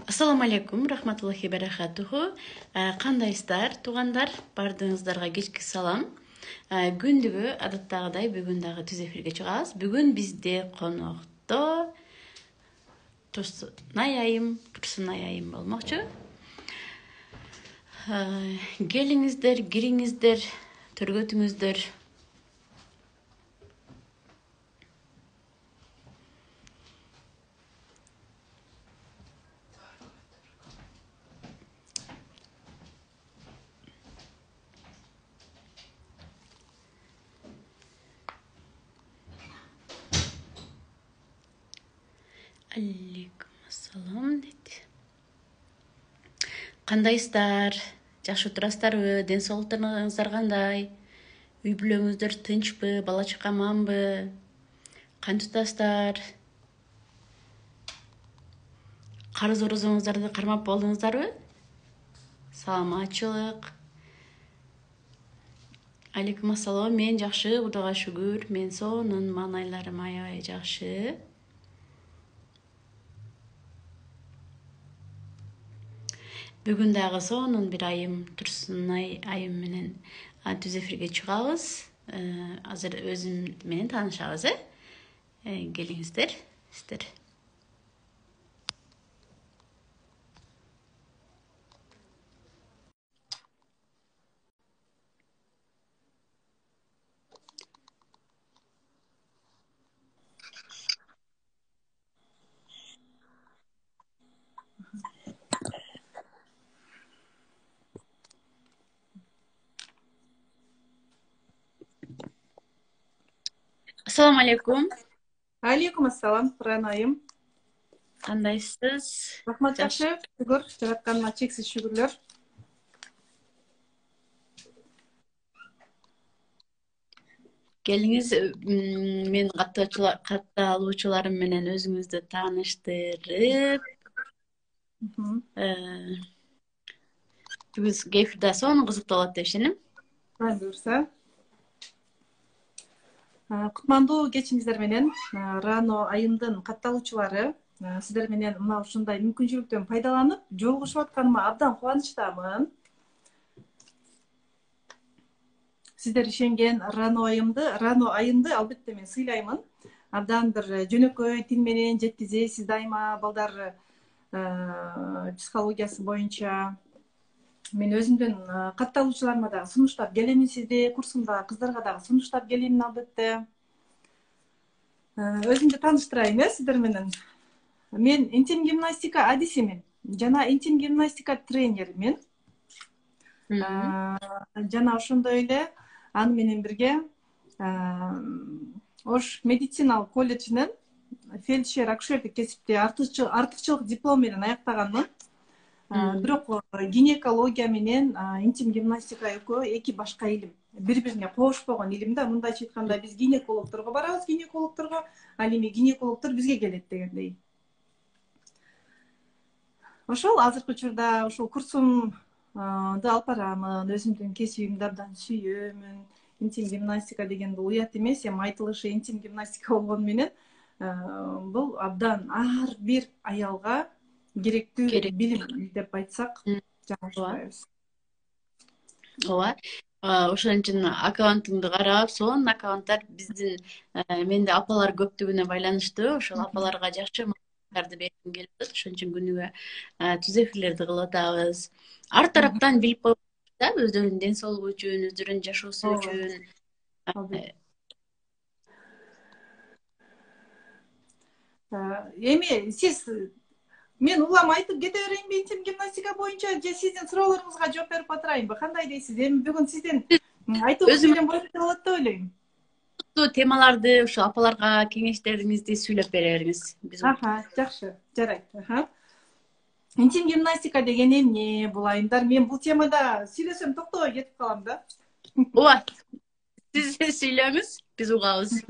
Ассаламу алейкум, рахматуллахи баракатуху. Кандайсыздар, туугандар? Бардыгыңыздарга кечки салам. Күндүгү адаттагыдай бүгүн дагы түз эфирге чыгабыз. Бүгүн бизде конокто Турсун айайым болмокчу. Келиңиздер, кириңиздер, төргөтүңүздөр. Алейкум ассалам дейт. Кандайсыздар? Жакшы турасыздарбы? Ден соолуктарыңыздар кандай? Үй бүлөңүздөр тынчпы? Бала чака аманбы? Кантип атасыздар? Карыз орозоңуздарды кармап болдуңуздарбы? Саламатчылык. Алейкум ассалам. Мен жакшы, Кудайга шүгүр. Мен сонун, маанайларым аябай жакшы. Бүгүн дагы сонун бир айым, Турсун айым менен түз эфирге чыгабыз. Азыр өзүм менен таанышабыз, Келиңиздер, сиздер. Ассаламу алейкум. Алейкум ассалам, Рано айым. Кандайсыз? Рахмат жакшы, шүгүр, жаратканыма чексиз шүгүрлөр. Келиңиз, мен катталуучуларым менен өзүңүздү тааныштырып, бүгүн эфирде сонун кызыктуу болот деп ишенем. Буюрса. Кутмандуу кечиңиздер менен Рано айымдын катталуучулары сиздер менен мына ушундай мүмкүнчүлүктөн пайдаланып жолугушуп атканыма абдан кубанычтамын. Сиздер ишенген Рано айымды албетте мен сыйлаймын. Абдан бир жөнөкөй тил менен жеткизесиз дайыма балдар психологиясы боюнча. Мен өзүмдүн катталуучуларыма дагы сунуштап келемин сизди, курсумда кыздарга дагы сунуштап келемин албетте. Өзүмдү тааныштырайын, сиздер менен. Мен интим гимнастика адисимин жана интим гимнастика тренеримин. Жана ошондой эле аны менен бирге Ош медициналык колледжинен фельдшер акушердик кесипти артыкчылык диплом менен аяктаганмын. Бирок гинекология менен интим гимнастика экөө эки башка илим. Бири-бирине кошпогон илим да. Мындайча айтканда биз гинекологторго барабыз, ал эми гинекологдор бизге келет дегендей. Ошол азыркы учурда ушул курсумду алып барамын. Өзүмдүн кесибимди абдан сүйөмүн. Интим гимнастика деген бул уят эмес, эми айтылышы интим гимнастика болгону менен бул абдан ар бир аялга керектүү билим деп айтсак жаңылышпайбыз. Ооба. Ошон үчүн аккаунтуңду карап, сонун аккаунттар биздин менде апалар көптүгүнө байланыштуу. Ошол апаларга жакшы маалыматтарды бергим келип атат. Ошон үчүн күнүгө түз эфирлерди кылып атабыз. Ар тараптан билип коюп да, өздөрүнүн ден соолугу үчүн, өздөрүнүн жашоосу үчүн. Эми сиз мен улам айтып кете берейинби интим гимнастика боюнча, же сиздин суроолоруңузга жооп берип отурайынбы? Кандай дейсиз? Эми бүгүн сиздин айтууңуз менен болот деп ойлойм. Темаларды ушу апаларга кеңештериңизди сүйлөп бере бериңиз. Жакшы, жарайт. Интим гимнастика деген эмне, бул айымдар? Мен бул темада сүйлөсөм токтобой кетип калам да. Ооба. Сиз сүйлөңүз, биз угабыз.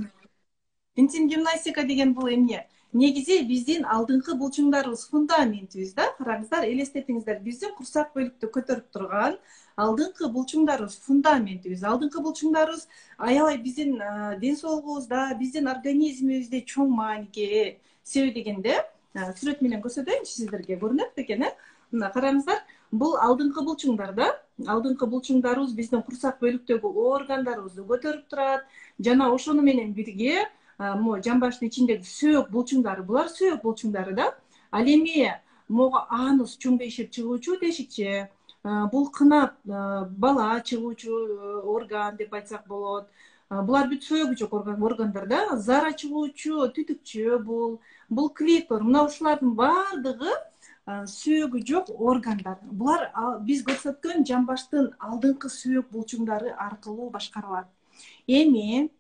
Интим гимнастика деген бул эмне? Негизи биздин алдыңкы булчуңдарыбыз, фундаментибиз да. Караңыздар, элестетиңиздер, биздин курсак бөлүктү көтөрүп турган алдыңкы булчуңдарыбыз, фундаментибиз. Алдыңкы булчуңдарыбыз аябай биздин ден соолугубузда, биздин организмибизде чоң мааниге ээ. Себеби дегенде, сүрөт менен көрсөтөйүнчү сиздерге, көрүнөт бекен, мына караңыздар, бул алдыңкы булчуңдар да. Алдыңкы булчуңдарыбыз биздин курсак бөлүктөгү органдарыбызды көтөрүп турат. Жана ошону менен бирге могу жамбаштын ичиндеги сөөк булчуңдары, булар сөөк булчуңдары да. Ал эми могу анус чуң бейшип чыгуучу тешикче, бул кынап бала чыгуучу орган деп айтсак болот. Булар бүт сөөгүчүк органдар да. Зара чыгуучу түтүкчө бул клитор. Мына ушулардын баардыгы сөөгү жок органдар. Булар биз көрсөткөн жамбаштын алдыңкы сөөк булчуңдары аркылуу башкарылат. Эми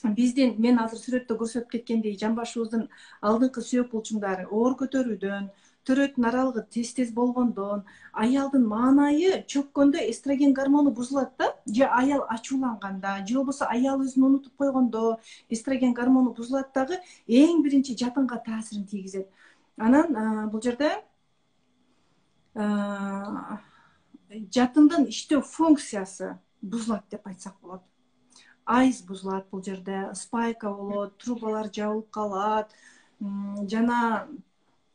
мен азыр сүрөттө көрсөтүп кеткендей, жамбашыбыздын алдыңкы сөөк булчуңдары оор көтөрүүдөн, төрөттүн аралыгы тез болгондон, аялдын маанайы чөккөндө эстроген гормону бузулат да, же аял ачууланганда, же болбосо аял өзүн унутуп койгондо эстроген гормону бузулат дагы, эң биринчи жатынга таасирин тийгизет. Анан бул жерде жатындын иштөө функциясы бузулат деп айтсак болот. Айыз бузулат бул жерде, спайка болот, трубалар жабылып калат, жана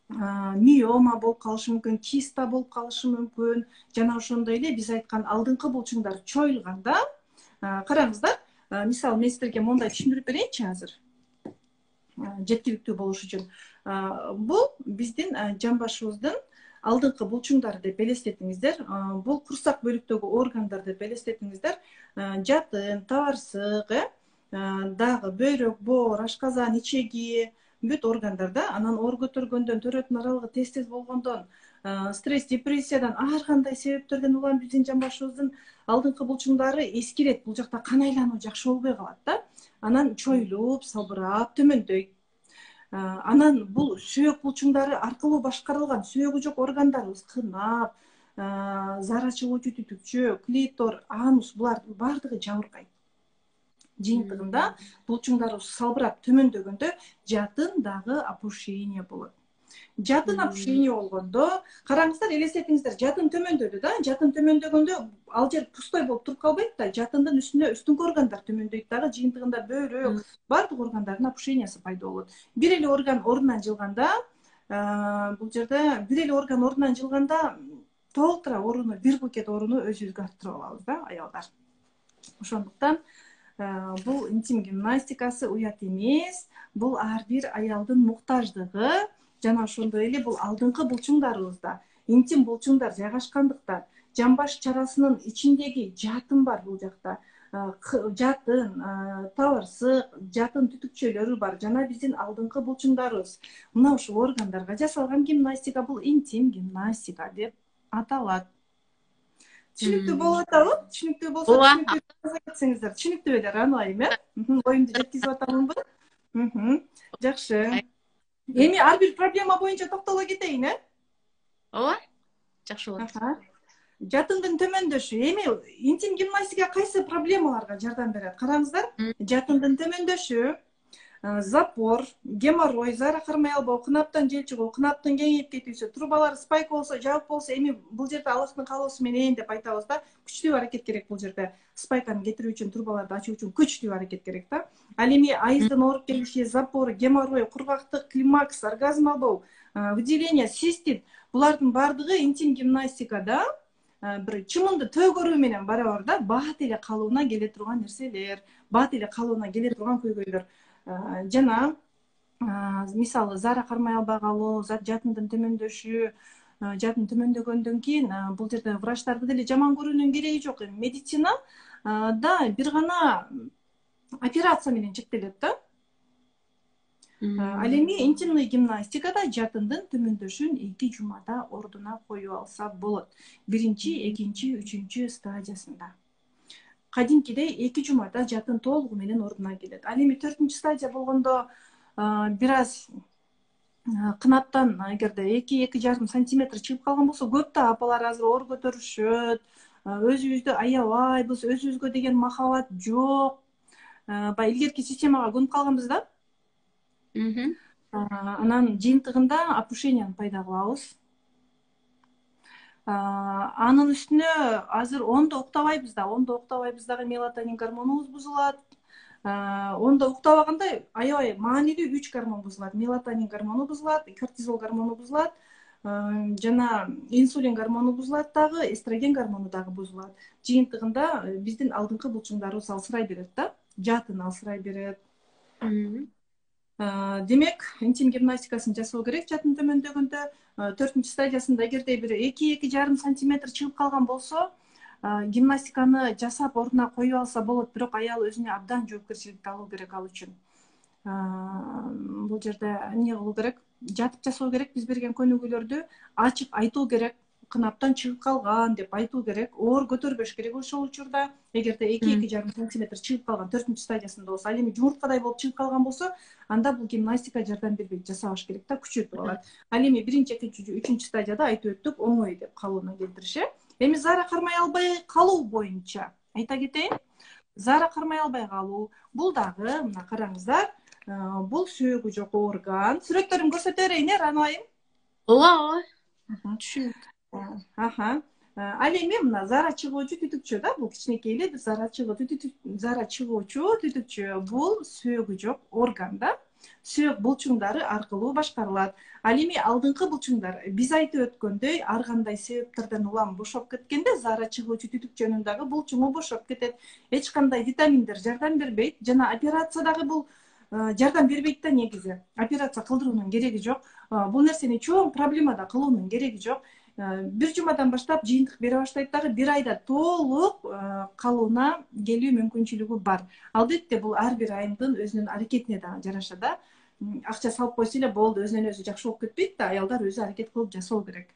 миома болуп калышы мүмкүн, киста болуп калышы мүмкүн. Жана ошондой эле биз айткан алдыңкы булчуңдар чоюлганда, караңыздар, мисалы мен сиздерге мондай түшүндүрүп берейинчи азыр, жеткиликтүү болуш үчүн. Бул биздин жамбашыбыздын алдыңкы булчуңдары деп элестетиңиздер. Бул курсак бөлүктөгү органдар деп элестетиңиздер. Жатын, табарсык, дагы бөйрөк, боор, ашказан, ичеги, бүт органдар да. Анан оор көтөргөндөн, төрөттүн аралыгы тез болгондон, стресс, депрессиядан, ар кандай себептерден улам биздин жамбашыбыздын алдыңкы булчуңдары эскирет. Бул жакта кан айлануу жакшы болбой калат да. Анан чоюлуп, салбырап, төмөндөйт. Анан бул сөөк булчуңдары аркылуу башкарылган сөөгү жок органдарыбыз, кынап, зара чыгуучу түтүкчө, клитор, анус, булар баардыгы жабыркайт. Жыйынтыгында булчуңдарыбыз салбырап төмөндөгөндө жатын дагы опушение болот. Жатын опушение болгондо, караңыздар, элестетиңиздер, жатын төмөндөдү да. Жатын төмөндөгөндө ал жер пустой болуп туруп калбайт да. Жатындын үстүнө үстүнкү органдар төмөндөйт дагы, жыйынтыгында бөйрөк, баардык органдардын опушениясы пайда болот. Бир эле орган ордунан жылганда, бул жерде бир эле орган ордунан жылганда толтура ооруну, бир букет ооруну өзүбүзгө арттырып алабыз да, аялдар. Ошондуктан бул интим гимнастикасы уят эмес, бул ар бир аялдын муктаждыгы. Жана ошондой эле бул алдыңкы булчуңдарыбызда интим булчуңдар жайгашкандыктан, жамбаш чарасынын ичиндеги жатын бар бул жакта. Жатын, табарсык, жатын түтүкчөлөрү бар. Жана биздин алдыңкы булчуңдарыбыз. Мына ушул органдарга жасалган гимнастика бул интим гимнастика деп аталат. Түшүнүктүү болуп атабы? Түшүнүктүү болсо түшүнүктүү кетсеңиздер. Түшүнүктүү белер, анайым, оюмду жеткизип атамынбы? Жакшы. Эми ар бир проблема боюнча токтоло кетейин, Ооба, жакшы болот. Жатындын төмөндөшү. Эми интим гимнастика кайсы проблемаларга жардам берет? Караңыздар, жатындын төмөндөшү, запор, геморрой, зара кармай албоо, кынаптан жел чыгуу, кынаптын кеңейип кетүүсү, трубалар спайка болсо, жабык болсо, эми бул жерде Аллахтын каалоосу менен деп айтабыз да. Күчтүү аракет керек бул жерде. Спайканы кетирүү үчүн, трубаларды ачуу үчүн күчтүү аракет керек да. Ал эми айыздын ооруп келиши, запор, геморрой, кургактык, климакс, оргазм албоо, выделение, цистит, булардын баардыгы интим гимнастикада бир чымынды төгөрүү менен барабар да, бат эле калууна келе турган нерселер, бат эле калууна келе турган көйгөйлөр. Жана мисалы зара кармай албай калуу, жатындын төмөндөшү, жатын төмөндөгөндөн кийин бул жерде врачтарды деле жаман көрүүнүн кереги жок. Медицина да бир гана операция менен чектелет да. Ал эми интимный гимнастикада жатындын төмөндөшүн 2 жумада ордуна коюп алса болот. Биринчи, экинчи, үчүнчү стадиясында. Кадимкидей 2 жумада жатын толугу менен ордуна келет. Ал эми 4-нчү стадия болгондо бир аз кынаптан эгерде 2-2,5 сантиметр чыгып калган болсо, көп да апалар азыр оор көтөрүшөт, өзүбүздү аябайбыз, өзүбүзгө деген махабат жок. Баягы илгерки системага көнүп калганбыз да. Анан жыйынтыгында опушенияны пайда кылабыз. Анын үстүнө азыр ондо уктабайбыз дагы, мелатонин гормонубуз бузулат. Онда уктабаганда аябай маанилүү 3 гормон бузулат. Мелатонин гормону бузулат, кортизол гормону бузулат, жана инсулин гормону бузулат дагы, эстроген гормону дагы бузулат. Жыйынтыгында биздин алдыңкы булчуңдарыбыз алсырай берет да, жатын алсырай берет. Демек, интим гимнастикасын жасоо керек. Жатын төмөндөгөндө 4-стадиясында эгерде бир 2-2,5 сантиметр чыгып калган болсо, гимнастиканы жасап ордуна коюп алса болот, бирок аял өзүнө абдан жоопкерчиликти алуу керек ал үчүн. Бул жерде эмне кылуу керек? Жатып жасоо керек. Биз берген көнүгүүлөрдү ачык айтуу керек. Кынаптан чыгып калган деп айтуу керек. Оор көтөрбөш керек ошол учурда. Эгерде 2-2,5 сантиметр чыгып калган 4-стадиясында болсо, ал эми жумурткадай болуп чыгып калган болсо, анда бул гимнастика жардам бербейт, жасабаш керек да, күчөтүп алат. Ал эми 1-чи, 2-чи, 3-чү стадияда айтып өттүк, оңой деп калууна келтириши. Эми зара кармай албай калуу боюнча айта кетейин. Зара кармай албай калуу бул дагы, мына караңыздар, бул сөөгү жок орган. Сүрөттөрүн көрсөтө берейин, Рано айым? Ооба, түшүнүп. Ал эми мына зара чыгуучу түтүкчө да, бул кичинекей эле бир зара чыгуучу түтүкчө. Бул сөөгү жок орган да. Сөөк булчуңдары аркылуу башкарылат. Ал эми алдыңкы булчуңдар биз айтып өткөндөй ар кандай себептерден улам бошоп кеткенде зара чыгуучу түтүкчөнүн дагы булчуңу бошоп кетет. Эч кандай витаминдер жардам бербейт жана операция дагы бул жардам бербейт да негизи. Операция кылдыруунун кереги жок. Бул нерсени чоң проблемада кылуунун кереги жок. Бир жумадан баштап жыйынтык бере баштайт дагы, бир айда толук калууна келүү мүмкүнчүлүгү бар. Албетте бул ар бир айымдын өзүнүн аракетине дагы жараша да. Акча салып койсо эле болду, өзүнөн өзү жакшы болуп кетпейт да, аялдар өзү аракет кылып жасоо керек.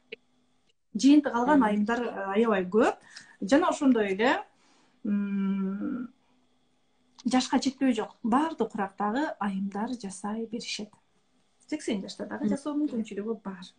Жыйынтык алган айымдар аябай көп. Жана ошондой эле жашка чектөө жок. Баардык курактагы айымдар жасай беришет. 80 жашта дагы жасоо мүмкүнчүлүгү бар.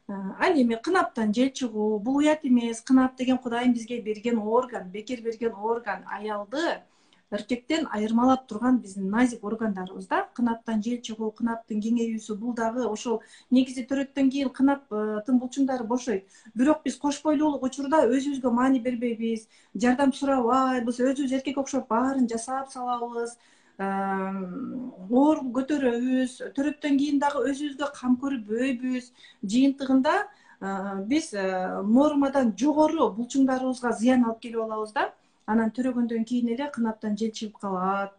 Ал эми кынаптан жел чыгуу бул уят эмес. Кынап деген Кудайым бизге берген орган, бекер берген орган. Аялды эркектен айырмалап турган биздин назик органдарыбыз да. Кынаптан жел чыгуу, кынаптын кеңейүүсү бул дагы ошол негизи төрөттөн кийин кынаптын булчуңдары бошойт. Бирок биз кош бойлуулук учурда өзүбүзгө маани бербейбиз, жардам сурабайбыз, өзүбүз эркек окшоп баарын жасап салабыз. Оор көтөрөбүз, төрөттөн кийин дагы өзүбүзгө кам көрбөйбүз. Жыйынтыгында биз нормадан жогору булчуңдарыбызга зыян алып келип алабыз да. Анан төрөгөндөн кийин эле кынаптан жел чыгып калат,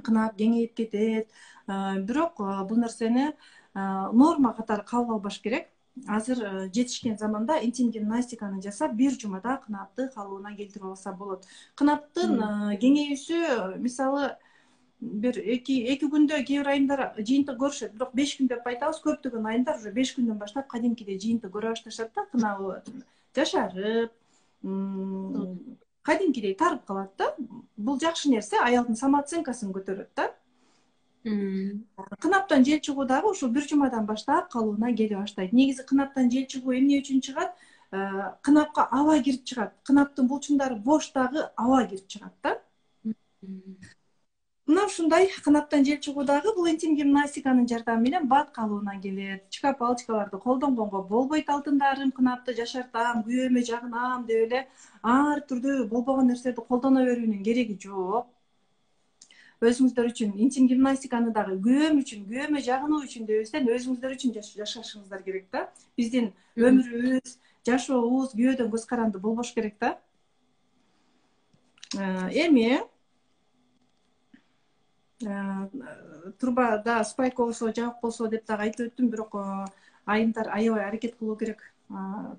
кынап кеңейип кетет. Бирок бул нерсени норма катары кабыл албаш керек. Азыр жетишкен заманда интим гимнастиканы жасап, бир жумада кынапты калыбына келтирип алса болот. Кынаптын кеңейүүсү мисалы бир 2 күндө кээ бир айымдар жыйынтык көрүшөт, бирок 5 күн деп айтабыз. Көптөгөн айымдар уже 5 күндөн баштап кадимкидей жыйынтык көрө башташат да, кынабы жашарып, кадимкидей тарып калат да. Бул жакшы нерсе, аялдын самооценкасын көтөрөт да. Кынаптан жел чыгуу дагы ошол бир жумадан баштап калууна келе баштайт. Негизи кынаптан жел чыгуу эмне үчүн чыгат? Кынапка аба кирип чыгат. Кынаптын булчуңдары бош дагы аба кирип чыгат да. Мына ушундай кынаптан жел чыгуу дагы бул интим гимнастиканын жардамы менен бат калууна келет. Чыка палочкаларды колдонгонго болбойт. Алтындарым, кынапты жашартам, күйөөмө жагынам деп эле ар түрдүү болбогон нерселерди колдоно берүүнүн кереги жок. Өзүңүздөр үчүн интим гимнастиканы дагы күйөөмө жагынуу үчүн дебестен өзүңүздөр үчүн жашашыңыздар керек да. Биздин өмүрүбүз, жашообуз күйөөдөн көз каранды болбош керек да. Эми турбада спайка болсо, жабык болсо деп дагы айтып өттүм, бирок айымдар аябай аракет кылуу керек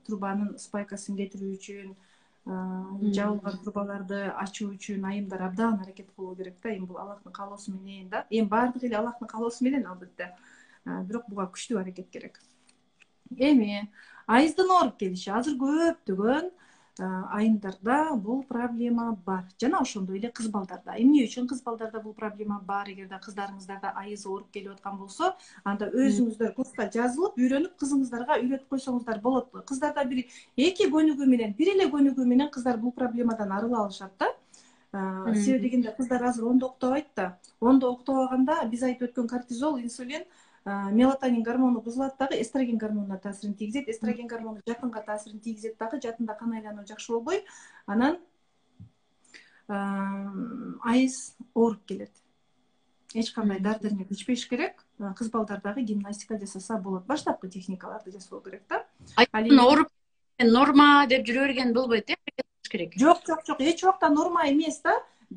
турбанын спайкасын кетирүү үчүн, жабылган турбаларды ачуу үчүн айымдар абдан аракет кылуу керек да. Эми бул Аллахтын каалоосу менен да. Эми баардыгы эле Аллахтын каалоосу менен албетте. Бирок буга күчтүү аракет керек. Эми айыздын ооруп келиши азыр көптөгөн айымдарда бул проблема бар. Жана ошондой эле кыз балдарда. Эмне үчүн кыз балдарда бул проблема бар? Эгерде кыздарыңыздарда айызы ооруп келип аткан болсо, анда өзүңүздөр курска жазылып, үйрөнүп, кызыңыздарга үйрөтүп койсоңуздар болот. Кыздарда бир эки көнүгүү менен, бир эле көнүгүү менен кыздар бул проблемадан арыла алышат да. Себеби дегенде кыздар азыр ондо уктабайт да. Ондо уктабаганда биз айтып өткөн кортизол, инсулин, мелатонин гормону бузулат дагы, эстроген гормонуна таасирин тийгизет. Эстроген гормону жатынга таасирин тийгизет дагы, жатында кан айлануу жакшы болбой, анан айыз ооруп келет. Эч кандай дары дармек ичпеш керек. Кыз балдар дагы гимнастика жасаса болот. Баштапкы техникаларды жасоо керек да. Ал Айдын эми ооруп норма деп жүрө берген болбойт, керек. жок, эч убакта норма эмес да.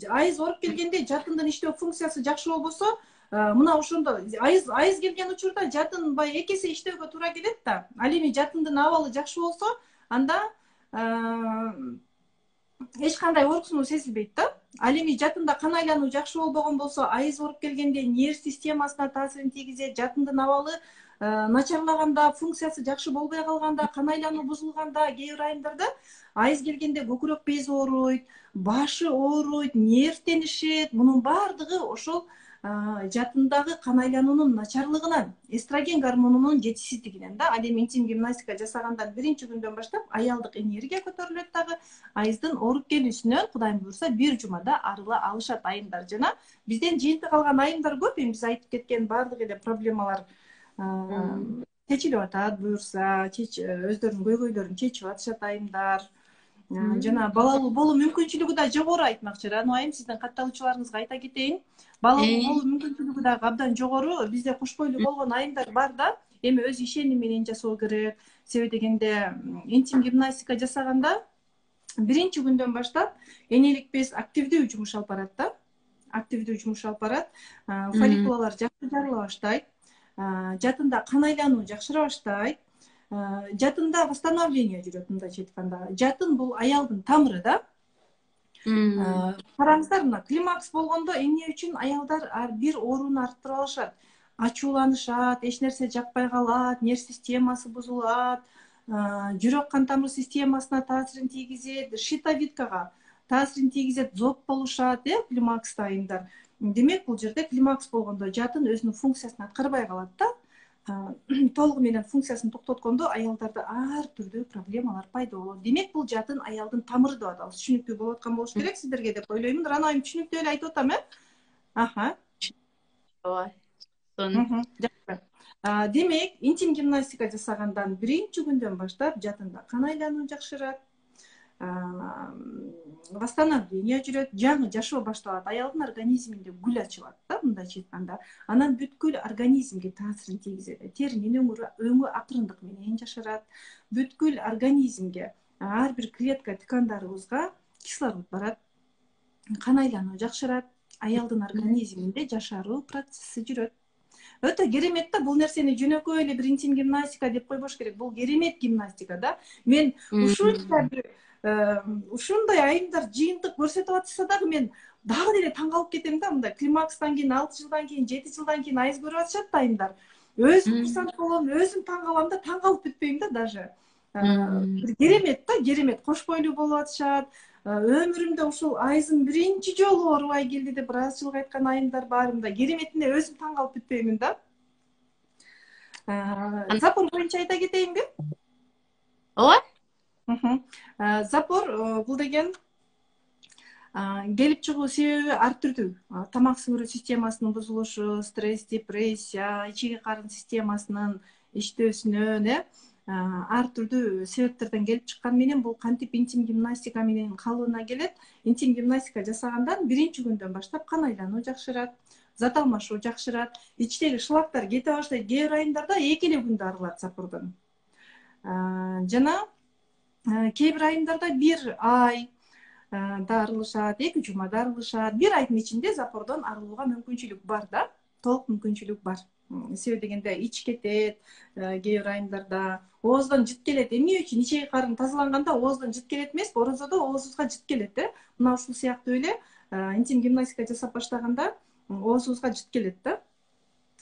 Айыз ооруп келгенде жатындын иштөө функциясы жакшы болбосо, мына ошондо айыз келген учурда жатын баягы эки эсе иштөөгө туура келет да. Ал эми жатындын абалы жакшы болсо, анда эч кандай ооруксунуу сезилбейт да. Ал эми жатында кан айлануу жакшы болбогон болсо, айыз ооруп келгенде нерв системасына таасирин тийгизет. Жатындын абалы начарлаганда, функциясы жакшы болбой калганда, кан айлануу бузулганда, кээ бир айымдарда айыз келгенде көкүрөк бези ооруйт, башы ооруйт, нервтенишет. Мунун баардыгы ошол жатындагы кан айлануунун начарлыгынан, эстроген гормонунун жетишсиздигинен да. Ал эми интим гимнастика жасагандан биринчи күндөн баштап аялдык энергия көтөрүлөт дагы. Айыздын ооруп келүүсүнөн Кудайым буйрса бир жумада арыла алышат айымдар. Жана бизден жыйынтык алган айымдар көп. Эми биз айтып кеткен баардык эле проблемалар чечилип атат буюрса, өздөрүнүн көйгөйлөрүн чечип атышат айымдар. Жана балалуу болуу мүмкүнчүлүгү да жогору айтмакчы Рануайым, сиздин катталуучуларыңызга айта кетейин. Балалуу болуу мүмкүнчүлүгү дагы абдан жогору. Бизде кош бойлуу болгон айымдар бар да. Эми өз ишеними менен жасоо керек. Себеби дегенде интим гимнастика жасаганда биринчи күндөн баштап энелик без активдүү жумуш алып барат да. Активдүү жумуш алып барат. Фолликулалар жакшы жарыла баштайт. Жатында кан айлануу жакшыра баштайт. Жатында восстановление жүрөт, мындайча айтканда. Жатын бул аялдын тамыры да. Караңыздар, мына климакс болгондо эмне үчүн аялдар бир ооруну арттырып алышат? Ачууланышат, эч нерсе жакпай калат, нерв системасы бузулат, жүрөк кан тамыр системасына таасирин тийгизет, щитовидкага таасирин тийгизет, зоб болушат, климакста айымдар. Демек, бул жерде климакс болгондо жатын өзүнүн функциясын аткарбай калат да. Толугу менен функциясын токтоткондо аялдарда ар түрдүү проблемалар пайда болот. Демек, бул жатын аялдын тамыры деп атабыз. Түшүнүктүү болуп аткан болуш керек сиздерге деп ойлоймун. Ранайым түшүнүктүү эле айтып атам, Ооба. Жакшы. Демек, интим гимнастика жасагандан биринчи күндөн баштап жатында кан айлануу жакшырат, восстановление жүрөт, жаңы жашоо башталат, аялдын организминде гүл ачылат да, мындайча айтканда. Анан бүткүл организмге таасирин тийгизет. Теринин өңү акырындык менен жашарат. Бүткүл организмге, ар бир клетка ткандарыбызга кислород барат. Кан айлануу жакшырат. Аялдын организминде жашаруу процесси жүрөт. Өтө керемет да, бул нерсени жөнөкөй эле бир интим гимнастика деп койбош керек. Бул керемет гимнастика да. Мен ушундай айымдар жыйынтык көрсөтүп атышса дагы мен дагы деле таң калып кетем да. Мындай климакстан кийин 6 жылдан кийин, 7 жылдан кийин айыз көрүп атышат да айымдар. Өзүм курсант болом, өзүм таң калам да, таң калып бүтпөйм да даже. Керемет да, керемет. Кош бойлуу болуп атышат. Өмүрүмдө ушул айызым биринчи жолу оорубай келди деп бир аз жылга айткан айымдар бар. Мындай кереметине өзүм таң калып бүтпөймүн да. Запор боюнча айта кетейинби? Ооба. Запор бул деген келип чыгуу себеби ар түрдүү. Тамак сіңирүү системасынын бузулушу, стресс, депрессия, ички карын системасынын иштөөсүнөн, ар түрдүү себептерден келип чыккан менен бул кантип интим гимнастика менен калыбына келет. Интим гимнастика жасагандан биринчи күндөн баштап кан айлануу жакшырат, зат алмашуу жакшырат, ичтеги шлактар кете баштайт. Кээ бир айымдарда 2 эле күндө арылат запордон. Жана кээ бир айымдарда 1 ай да арылышат, 2 жумада арылышат. 1 айдын ичинде запордон арылууга мүмкүнчүлүк бар да, толук мүмкүнчүлүк бар. Себеби дегенде ич кетет, кээ бир айымдарда ооздон жыт келет. Эмне үчүн? Ичеги карын тазаланганда ооздон жыт келет эмес, орозодо оозубузга жыт келет, Мына ушул сыяктуу эле интим гимнастика жасап баштаганда оозубузга жыт келет да.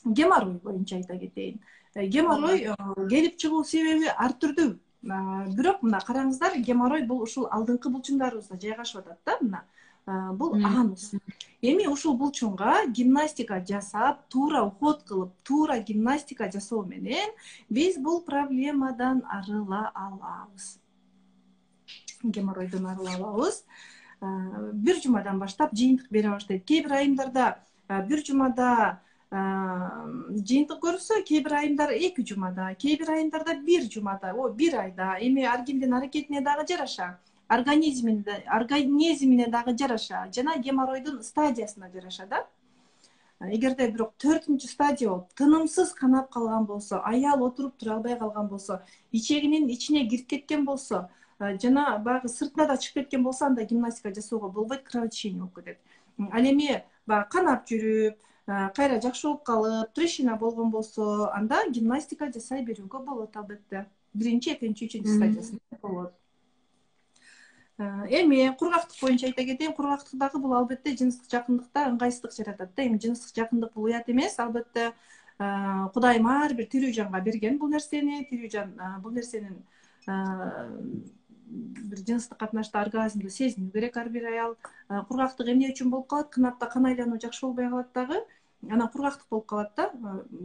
Геморрой боюнча айта кетейин. Геморрой келип чыгуу себеби ар түрдүү. Бирок мына караңыздар, геморрой бул ушул алдыңкы булчуңдарыбызда жайгашып атат да, мына. Бул анус. Эми ушул булчуңга гимнастика жасап, туура уход кылып, туура гимнастика жасоо менен биз бул проблемадан арыла алабыз. Геморройдон арыла алабыз. Бир жумадан баштап жыйынтык бере баштайт. Кээ бир айымдарда бир жумада жыйынтык көрсө, кээ бир айымдар 2 жумада, кээ бир айымдарда 1 жумада, 1 айда. Эми ар кимдин аракетине дагы жараша. организмине дагы жараша жана геморройдун стадиясына жараша да. Эгерде бирок 4-чү стадия болуп тынымсыз канап калган болсо, аял отуруп тура албай калган болсо, ичегинин ичине кирип кеткен болсо, жана баягы сыртына да чыгып кеткен болсо, анда гимнастика жасоого болбойт, кровотечение болуп кетет. Ал эми баягы канап жүрүп, кайра жакшы болуп калып, трещина болгон болсо, анда гимнастика жасай берүүгө болот албетте. 1-чи, 2-чи, 3-чү стадиясында болот. Эми кургактык боюнча айта кетейин, кургактык дагы бул албетте жыныстык жакындыкта ыңгайсыздык жаратат да. Эми жыныстык жакындык бул уят эмес, албетте Кудайым ар бир тирүү жанга берген бул нерсени, тирүү жан бул нерсенин бир жыныстык катнашта оргазмды сезинүү керек ар бир аял. Кургактык эмне үчүн болуп калат? Кынапта кан айлануу жакшы болбой калат дагы. Анан кургактык болуп калат да.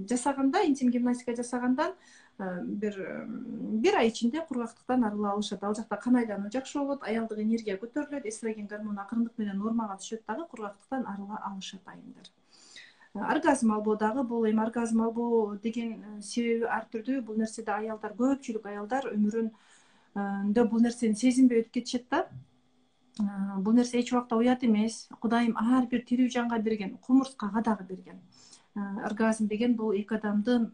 Жасаганда, интим гимнастика жасагандан бир ай ичинде кургактыктан арыла алышат. Ал жакта кан айлануу жакшы болот, аялдык энергия көтөрүлөт, эстроген гормону акырындык менен нормага түшөт дагы, кургактыктан арыла алышат айымдар. Оргазм албоо дагы бул эми оргазм албоо деген себеби ар түрдүү. Бул нерседе аялдар, көпчүлүк аялдар өмүрүндө бул нерсени сезинбей өтүп кетишет да. Бул нерсе эч убакта уят эмес. Кудайым ар бир тирүү жанга берген, кумурскага дагы берген. Оргазм деген бул эки адамдын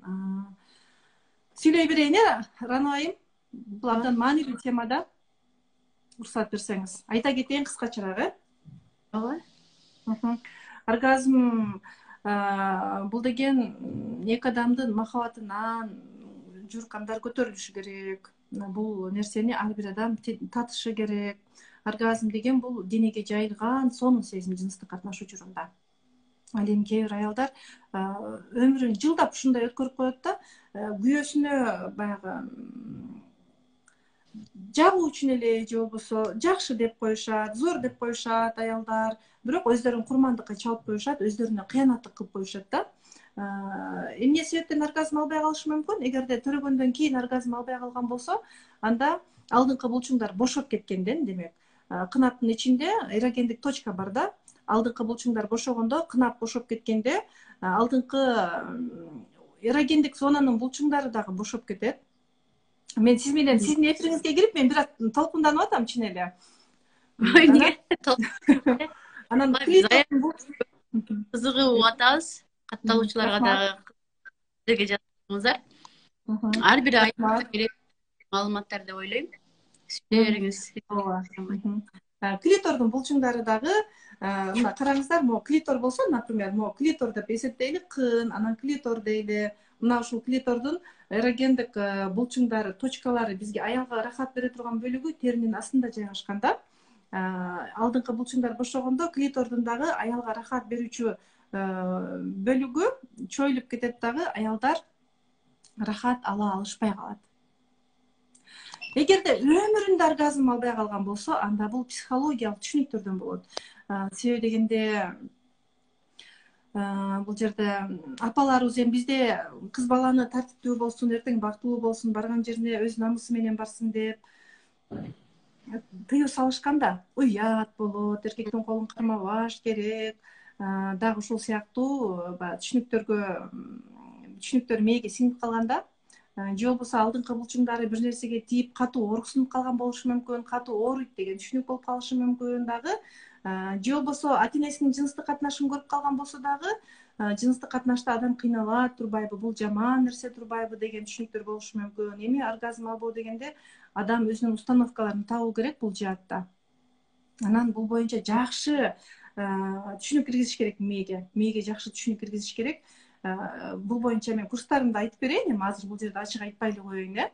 сүйлөй берейин, Рано айым. Бул абдан маанилүү тема да. Уруксат берсеңиз. Айта кетейин кыскачараак, ооба. Оргазм бул деген эки адамдын махабатынан журкандар көтөрүлүшү керек. Бул нерсени ар бир адам татышы керек. Оргазм деген бул денеге жайылган сонун сезим жыныстык катнашуу учурунда. Ал эми кээ бир аялдар өмүрүн жылдап ушундай өткөрүп коет да, күйөөсүнө баягы жагуу үчүн эле же болбосо жакшы деп коюшат, зор деп коюшат аялдар, бирок өздөрүн курмандыкка чалып коюшат, өздөрүнө кыянаттык кылып коюшат да. Эмне себептен оргазм албай калышы мүмкүн? Эгерде төрөгөндөн кийин оргазм албай калган болсо, анда алдыңкы булчуңдар бошоп кеткенден, демек, кынаптын ичинде эрогендик точка бар да. Алдыңкы булчуңдар бошогондо, кынап бошоп кеткенде, алдыңкы эрогендик зонанын булчуңдары дагы бошоп кетет. Мен сиздин эфириңизге кирип, мен бир аз толкунданып атам чын эле. Анан кызыгып атабыз. Катталуучуларга дагы жазыңыздар. Ар бир айга керек маалыматтар деп ойлойм. Сүйлөй бериңиз. Клитордун булчуңдары дагы, мына караңыздар, могу клитор болсо, например, могу клитор деп эсептейли, кын, анан клитор дейли. Мына ушул клитордун эрогендик булчуңдары, точкалары бизге аялга рахат бере турган бөлүгү теринин астында жайгашкан да. Алдыңкы булчуңдар бошогондо клитордун дагы аялга рахат берүүчү бөлүгү чоюлуп кетет дагы, аялдар рахат ала алышпай калат. Эгерде өмүрүндө оргазм албай калган болсо, анда бул психологиялык түшүнүктөрдөн болот. Себеби дегенде бул жерде апаларыбыз эми бизде кыз баланы тартиптүү болсун, эртең бактылуу болсун, барган жерине өз намысы менен барсын деп тыюу салышкан да. Уят болот, эркектин колун кармабаш керек, дагы ушул сыяктуу түшүнүктөр мээге сиңип калган да. Же болбосо алдыңкы булчуңдары бир нерсеге тийип катуу ооруксунуп калган болушу мүмкүн, катуу ооруйт деген түшүнүк болуп калышы мүмкүн дагы. Же болбосо ата-энесинин жыныстык катнашын көрүп калган болсо дагы, жыныстык катнашта адам кыйналат турбайбы, бул жаман нерсе турбайбы деген түшүнүктөр болушу мүмкүн. Эми оргазм албоо дегенде адам өзүнүн установкаларын табуу керек бул жаатта. Анан бул боюнча жакшы түшүнүк киргизиш керек мээге жакшы түшүнүк киргизиш керек. Бул боюнча мен курстарымда айтып берейин, эми азыр бул жерде ачык айтпай эле коеюн,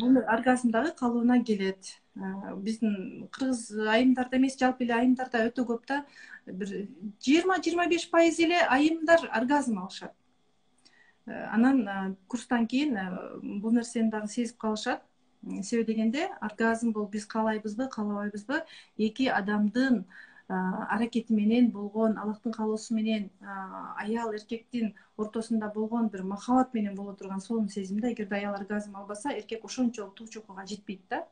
Бул оргазм дагы калыбына келет. Биздин кыргыз айымдарда эмес, жалпы эле айымдарда өтө көп да, бир 20-25% эле айымдар оргазм алышат. Анан курстан кийин бул нерсени дагы сезип калышат. Себеби дегенде, оргазм бул биз каалайбызбы, каалабайбызбы, эки адамдын аракети менен болгон, Аллахтын каалоосу менен аял эркектин ортосунда болгон бир махабат менен боло турган сонун сезимде. Эгерде аял оргазм албаса, эркек ошончолук туу чокуга жетпейт да.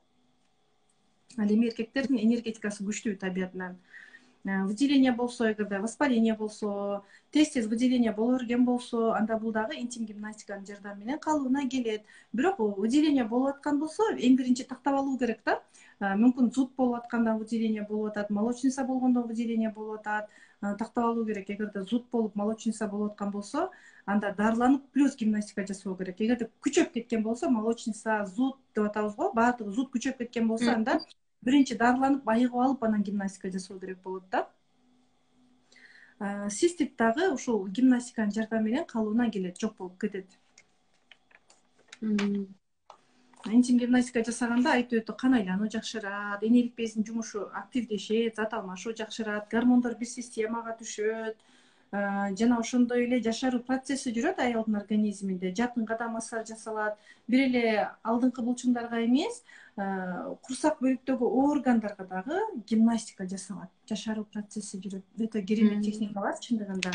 Ал эми эркектердин энергетикасы күчтүү табиятынан. выделение болсо, эгерде воспаление болсо, тез выделение боло берген болсо, анда бул дагы интим гимнастиканын жардамы менен калыбына келет. Бирок выделение болуп аткан болсо, эң биринчи тактап алуу керек да. Мүмкүн зуд болуп атканда выделение болуп атат, молочница болгондо выделение болуп атат. Тактап алуу керек. Эгерде зуд болуп, молочница болуп аткан болсо, анда дарыланып плюс гимнастика жасоо керек. Эгерде күчөп кеткен болсо, молочница, зуд деп атабыз го, баардыгы зуд күчөп кеткен болсо, анда биринчи дарыланып, айыгып алып, анан гимнастика жасоо керек болот да. Цистит дагы ушул гимнастиканын жардамы менен калыбына келет, жок болуп кетет. Интим гимнастика жасаганда айтып өтө кан айлануу жакшырат, энелик безинин жумушу активдешет, зат алмашуу жакшырат, гормондор бир системага түшөт, жана ошондой эле жашаруу процесси жүрөт аялдын организминде. Жакынга да массаж жасалат. Бир эле алдыңкы булчуңдарга эмес, курсак бөлүктөгү органдарга дагы гимнастика жасалат. Жашаруу процесси жүрөт. Өтө керемет техникалар чындыгында.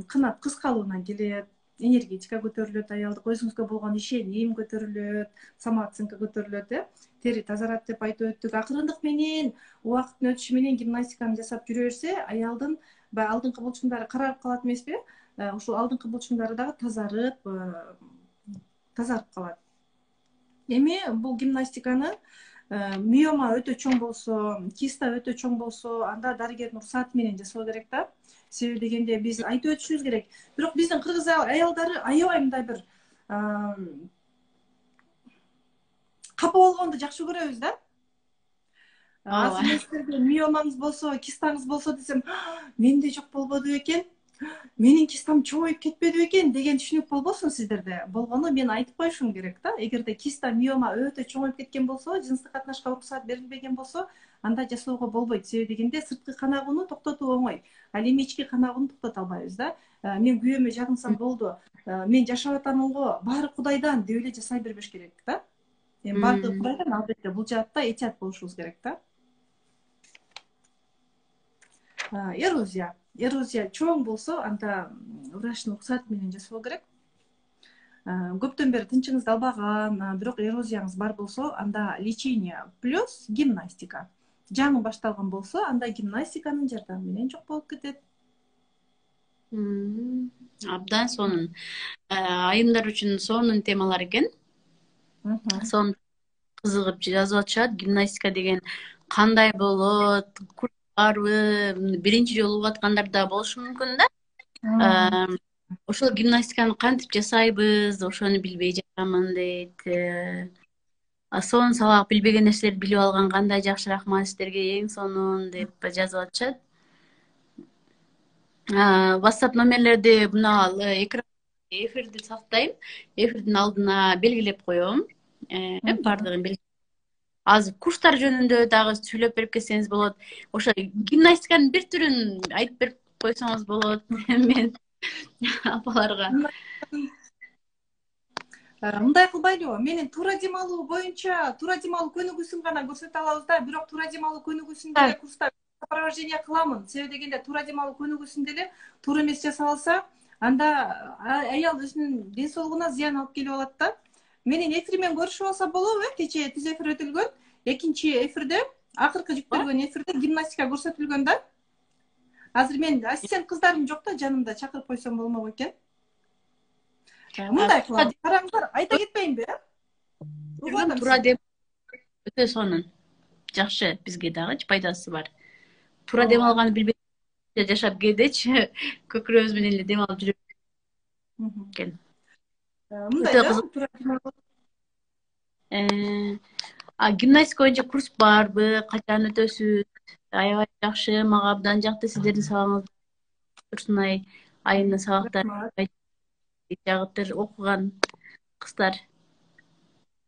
Кынат кыскалууна келет, энергетика көтөрүлөт, аялдык өзүңүзгө болгон ишеним көтөрүлөт, самооценка көтөрүлөт, тери тазарат деп айтып өттүк. Акырындык менен, убакыттын өтүшү менен гимнастиканы жасап жүрө берсе, аялдын баягы алдыңкы булчуңдары карарып калат эмеспи? Ушул алдыңкы булчуңдары дагы тазарып калат. Эми бул гимнастиканы миома өтө чоң болсо, киста өтө чоң болсо, анда дарыгердин уруксаты менен жасоо керек да. Себеби дегенде биз айтып өтүшүбүз керек. Бирок биздин кыргыз аялдары аябай мындай бир капа болгонду жакшы көрөбүз да. Азыр мен силерге миомаңыз болсо, кистаңыз болсо десем, менде жок болбоду бекен, менин кистам чоңоюп кетпеди бекен деген түшүнүк болбосун сиздерде. Болгону мен айтып коюшум керек да. Эгерде киста, миома өтө чоңоюп кеткен болсо, жыныстык катнашка уруксат берилбеген болсо, анда жасоого болбойт. Себеби дегенде сырткы кан агууну токтотуу оңой. Ал эми ички кан агууну токтото албайбыз да. Мен күйөөмө жагынсам болду. Мен жашап атамын го, баары Кудайдан деп эле жасай бербеш керек да. Эми баардыгы Кудайдан, албетте бул жаатта этият болушубуз керек да. Эрозия чоң болсо, анда врачтын уруксаты менен жасоо керек. Көптөн бери тынчыңызды албаган, бирок эрозияңыз бар болсо, анда лечение плюс гимнастика. Жаңы башталган болсо, анда гимнастиканын жардамы менен жок болуп кетет. Абдан сонун. Айымдар үчүн сонун темалар экен. Сонун кызыгып жазып атышат. Гимнастика деген кандай болот? Барбы, биринчи жолу угуп аткандар да болушу мүмкүн да. Ошол гимнастиканы кантип жасайбыз, ошону билбей жатамын дейт. Сонун сабак, билбеген нерселерди билип алган кандай жакшы, рахмат сиздерге, эң сонун деп жазып атышат. WhatsApp номерлерди мына эфирди сактайм, эфирдин алдына белгилеп коем. Бардыгын азыр курстар жөнүндө дагы сүйлөп берип кетсеңиз болот. Ошо гимнастиканын бир түрүн айтып берип койсоңуз болот. Мен апаларга. Мындай кылбайлыбы? Менин туура дем алуу боюнча, туура дем алуу көнүгүүсүн гана көрсөтө алабыз да, бирок туура дем алуу көнүгүүсүн деле курста сопровождение кыламын. Себеби дегенде туура дем алуу көнүгүүсүн деле туура эмес жасап алса, анда аял өзүнүн ден соолугуна зыян алып келип алат да. Менин эфиримен көрүшүп алса болобу? Кечээ түз эфир өтүлгөн. Экинчи эфирде, акыркы жүктөлгөн эфирде гимнастика көрсөтүлгөн да. Азыр мен ассистент кыздарым жок да, жанымда чакырып койсом болмок экен. Мындай кылам. Караңыздар, айта кетпейинби? Туура дем өтө сонун. Жакшы, бизге дагы пайдасы бар. Туура дем алганы билбей жашап кээдечи көкүрөбүз менен эле дем алып жүрөбүз экен. Мындай да, туура дем алуу. Гимнастика боюнча курс барбы? Качан өтөсүз? Аябай жакшы, мага абдан жакты сиздердин сабагыңыз. Турсунай айымдын сабактары жагыптыр окуган кыздар.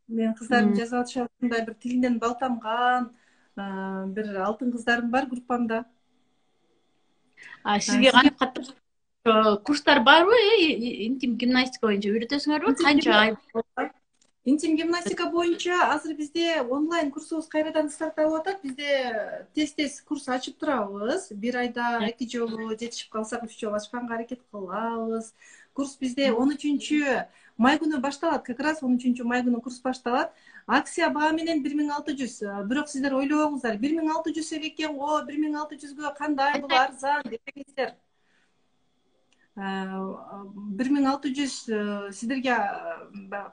Мен кыздарым жазып атышат, мындай бир тилинен бал тамган, бир алтын кыздарым бар группамда. Сизге кантип курстар барбы? Интим гимнастика боюнча үйрөтөсүңөрбү? Канча ай? Интим гимнастика боюнча азыр бизде онлайн курсубуз кайрадан стартталып атат. Бизде тез курс ачып турабыз. Бир айда 2 жолу, жетишип калсак 3 жолу ачканга аракет кылабыз. Курс бизде 13 май күнү башталат, как раз 13 май күнү курс башталат. Акция баа менен 1600. Бирок сиздер ойлобоңуздар, 1600 экен го, 1600гө кандай бул арзан дебеңиздер. 1600 сиздерге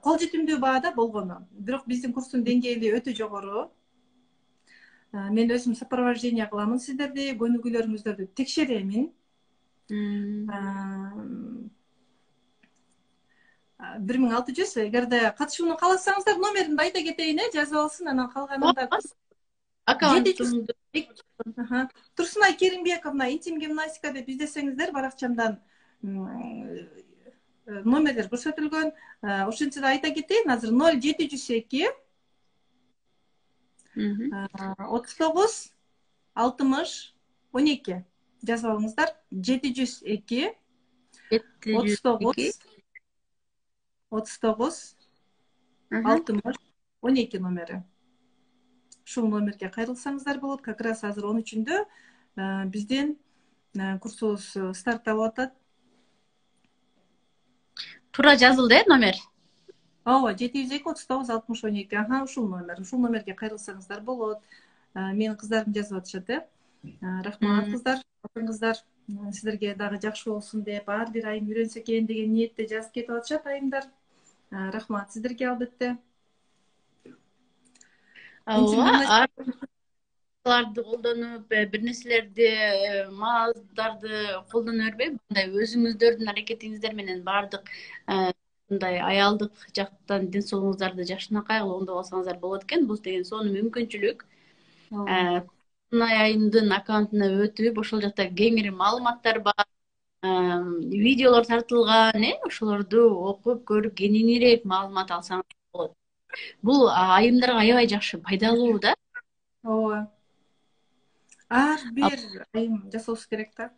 кол жетимдүү баада болгону. Бирок биздин курстун деңгээли өтө жогору. Мен өзүм сопровождение кыламын сиздерди, көнүгүүлөрүңүздөрдү текшеремин. 1600, эгерде катышууну кааласаңыздар, номеримди айта кетейин, жазып алсын, анан калганында аккаунтумду. Турсунай Керимбековна интим гимнастика деп издесеңиздер, баракчамдан номерлер көрсөтүлгөн. Ошентсе да айта кетейин, азыр 0702 39 60 12 жазып алыңыздар. 702 39 39 60 12 номери. Ушул номерге кайрылсаңыздар болот. Как раз азыр 13-ндө биздин курсубуз стартталып атат. Туура жазылды номер? Ооба, 702 39 60 12. Ушул номер. Ушул номерге кайрылсаңыздар болот. Менин кыздарым жазып атышат. Рахмат кыздар, кыздар. Сиздерге дагы жакшы болсун деп, ар бир айым үйрөнсө экен деген ниетте жазып кетип атышат айымдар. Рахмат сиздерге албетте. Ооба, колдонуп, бир нерселерди, маалдарды колдоно бербей, мындай өзүңүздөрдүн аракетиңиздер менен баардык мындай аялдык жактан ден соолугуңуздарды жакшынакай оңдоп алсаңыздар болот экен. Бул деген сонун мүмкүнчүлүк. Турсунай айымдын аккаунтуна өтүп, ошол жакта кеңири маалыматтар бар, видеолор тартылган, ошолорду окуп көрүп кеңирээк маалымат алсаңыз болот. Бул айымдарга аябай жакшы пайдалуу да. Ооба. Ар бир айым жасоосу керек да.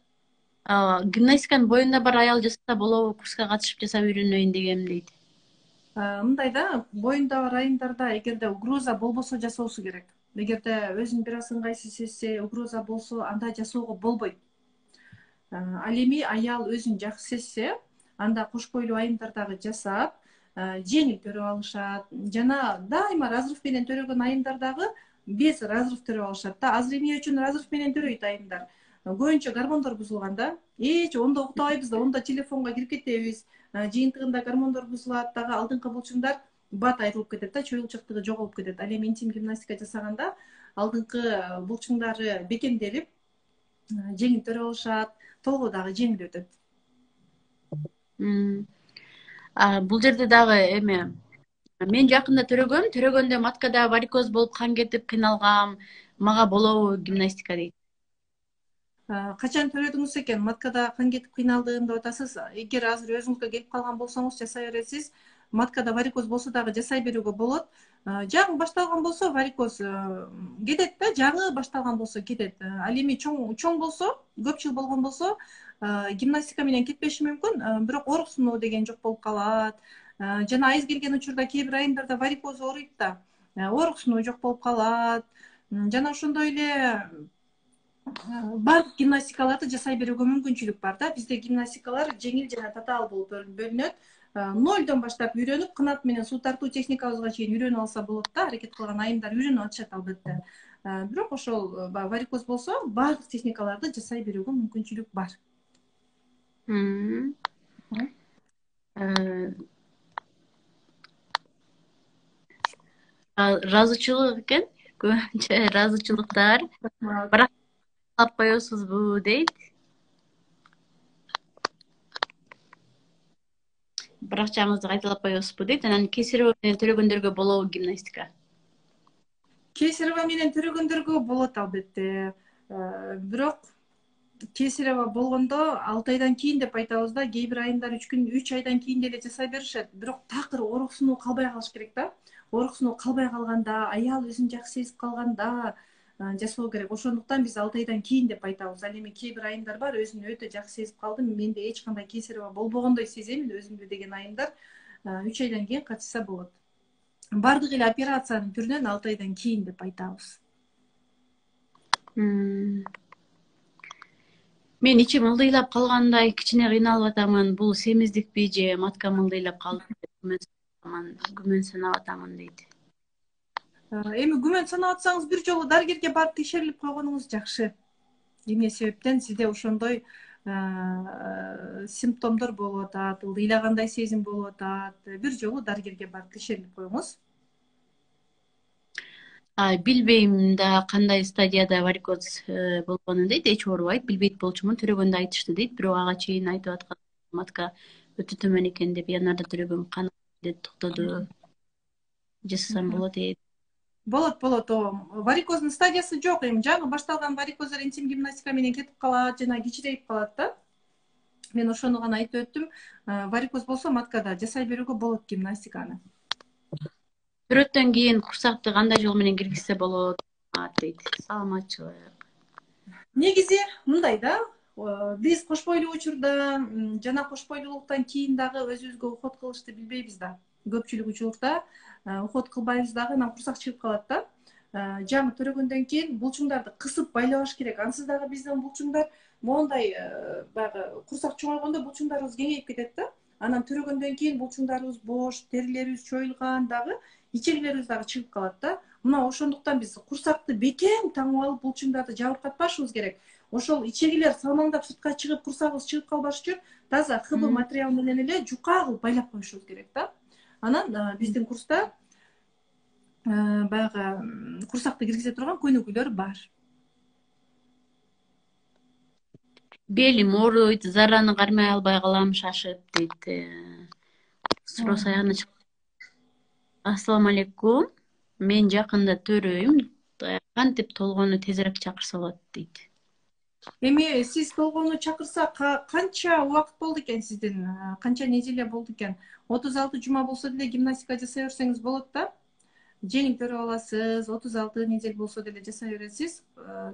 Гимнастиканын боюнда бар аял жасаса болобу, курска катышып жасап үйрөнөйүн дегем дейт. Мындай да, боюнда бар айымдарда эгерде угроза болбосо жасоосу керек. Эгерде өзүн бир аз ыңгайсыз сезсе, угроза болсо, анда жасоого болбойт. Ал эми аял өзүн жакшы сезсе, анда кош бойлуу айымдар дагы жасап, жеңил төрөп алышат. Жана дайыма разрыв менен төрөгөн айымдар дагы без разрыв төрөп алышат да. Азыр эмне үчүн разрыв менен төрөйт айымдар? Көбүнчө гормондор бузулган да. Ондо уктабайбыз да, ондо телефонго кирип кетебиз. Жыйынтыгында гормондор бузулат, дагы алдыңкы булчуңдар бат айрылып кетет да, чоюлчуктугу жоголуп кетет. Ал эми интим гимнастика жасаганда алдыңкы булчуңдары бекемделип, жеңил төрөп алышат, тогу дагы жеңил өтөт. Бул жерде дагы эме, мен жакында төрөгөндө маткада варикоз болуп кан кетип кыйналгам, мага болобу гимнастика дейт. Качан төрөдүңүз экен? Маткада кан кетип кыйналдым деп атасыз. Эгер азыр өзүңүзгө келип калган болсоңуз жасай бересиз. Маткада варикоз болсо дагы жасай берүүгө болот. Жаңы башталган болсо варикоз кетет да, жаңы башталган болсо кетет. Ал эми чоң болсо, көп жыл болгон болсо, гимнастика менен кетпеши мүмкүн, бирок ооруксунуу деген жок болуп калат. Жана айыз келген учурда кээ бир айымдарда варикоз ооруйт да, ооруксунуу жок болуп калат. Жана ошондой эле баардык гимнастикаларды жасай берүүгө мүмкүнчүлүк бар да. Бизде гимнастикалар жеңил жана татаал болуп бөлүнөт. 0дон баштап үйрөнүп, кынап менен суу тартуу техникабызга чейин үйрөнүп алса болот да. Аракет кылган айымдар үйрөнүп атышат албетте. Бирок ошол варикоз болсо, баардык техникаларды жасай берүүгө мүмкүнчүлүк бар. Ыраазычылык экен, көбүнчө ыраазычылыктар. Бирок алып коесузбу дейт. Баракчаңызды кайталап коесузбу дейт. Анан Кесирева менен төрөгөндөргө болобу гимнастика? Кесирева менен төрөгөндөргө болот албетте. Бирок Кесирева болгондо 6 айдан кийин деп айтабыз да. Кээ бир айымдар 3 айдан кийин деле жасай беришет. Бирок такыр ооруксунуу калбай калыш керек да. Ооруксунуу калбай калганда, аял өзүн жакшы сезип калганда жасоо керек. Ошондуктан биз 6 айдан кийин деп айтабыз. Ал эми кээ бир айымдар бар, өзүн өтө жакшы сезип калдым, менде эч кандай кесирева болбогондой сеземин өзүмдү деген айымдар 3 айдан кийин катышса болот. Бардык эле операциянын түрүнөн 6 айдан кийин деп айтабыз. Мен ичим ылдыйлап калгандай кичине кыйналып атамын. Бул семиздикпи же матка ылдыйлап калды? күмөн санап атамын дейт. Эми күмөн санап атсаңыз бир жолу дарыгерге барып текшерилип койгонуңуз жакшы. Эмне себептен сизде ошондой симптомдор болуп атат, ыйлагандай сезим болуп атат. Бир жолу дарыгерге барып текшерилип коюңуз. Билбейм да кандай стадияда варикоз болгонун дейт, эч оорубайт, билбейт болчумун, төрөгөндө айтышты дейт, бирок ага чейин айтып аткан матка өтө төмөн экен деп, янарда төрөгөм кан токтоду, жасасам болот дейт. Болот. Варикоздун стадиясы жок, эми жаңы башталган варикоздор интим гимнастика менен кетип калат жана кичирейип калат да. Мен ошону гана айтып өттүм. Варикоз болсо маткада жасай берүүгө болот гимнастиканы. Төрөттөн кийин курсакты кандай жол менен киргизсе болот дейт. Саламатчылык. Негизи мындай да, биз кош бойлуу учурда жана кош бойлуулуктан кийин дагы өзүбүзгө уход кылышты билбейбиз да. Көпчүлүк учурда уход кылбайбыз дагы, анан курсак чыгып калат да. Жаңы төрөгөндөн кийин булчуңдарды кысып байлабаш керек. Ансыз дагы биздин булчуңдар моундай баягы курсак чоңойгондо булчуңдарыбыз кеңейип кетет да. Анан төрөгөндөн кийин булчуңдарыбыз бош, терилерибиз чоюлган дагы, ичегилерибиз дагы чыгып калат да. Мына ошондуктан биз курсакты бекем таңып алып булчуңдарды жабыркатпашыбыз керек. Ошол ичегилер салмаңдап сыртка чыгып, курсагыбыз чыгып калбаш үчүн таза ХБ материал менен эле жука кылып байлап коюшубуз керек да. Анан биздин курста баягы курсакты киргизе турган көнүгүүлөр бар. Белим ооруйт, зараны кармай албай калам, шашып дейт. Суроо аягына чык. Ассаламу алейкум. Мен жакында төрөйм. Кантип толгону тезирээк чакырса болот дейт. Эми сиз толгону чакырса канча убакыт болду экен сиздин? Канча неделя болду экен? 36 жума болсо деле гимнастика жасай берсеңиз болот да. Жеңил төрөп аласыз, 36 недель болсо деле жасай бересиз.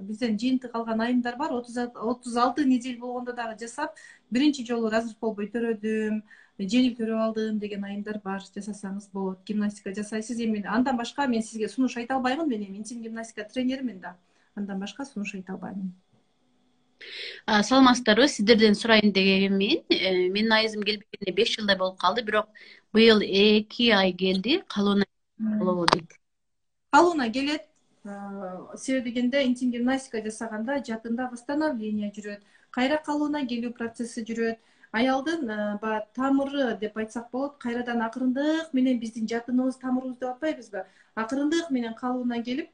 Бизден жыйынтык алган айымдар бар, 36 недель болгондо дагы жасап, биринчи жолу разрыв болбой төрөдүм, жеңил төрөп алдым деген айымдар бар. Жасасаңыз болот. Гимнастика жасайсыз. Эми андан башка мен сизге сунуш айта албаймын. Мен эми интим гимнастика тренеримин да. Андан башка сунуш айта албаймын. Саламатсыздарбы, сиздерден сурайын дегенмин. Менин айызым келбегенине 5 жылдай болуп калды, бирок быйыл 2 ай келди, калууна болобу дейт. Калууна келет. Себеби дегенде интим гимнастика жасаганда жатында восстановление жүрөт, кайра калууна келүү процесси жүрөт. Аялдын баягы тамыры деп айтсак болот, кайрадан акырындык менен биздин жатыныбыз, тамырыбыз деп атпайбызбы? Акырындык менен калууна келип,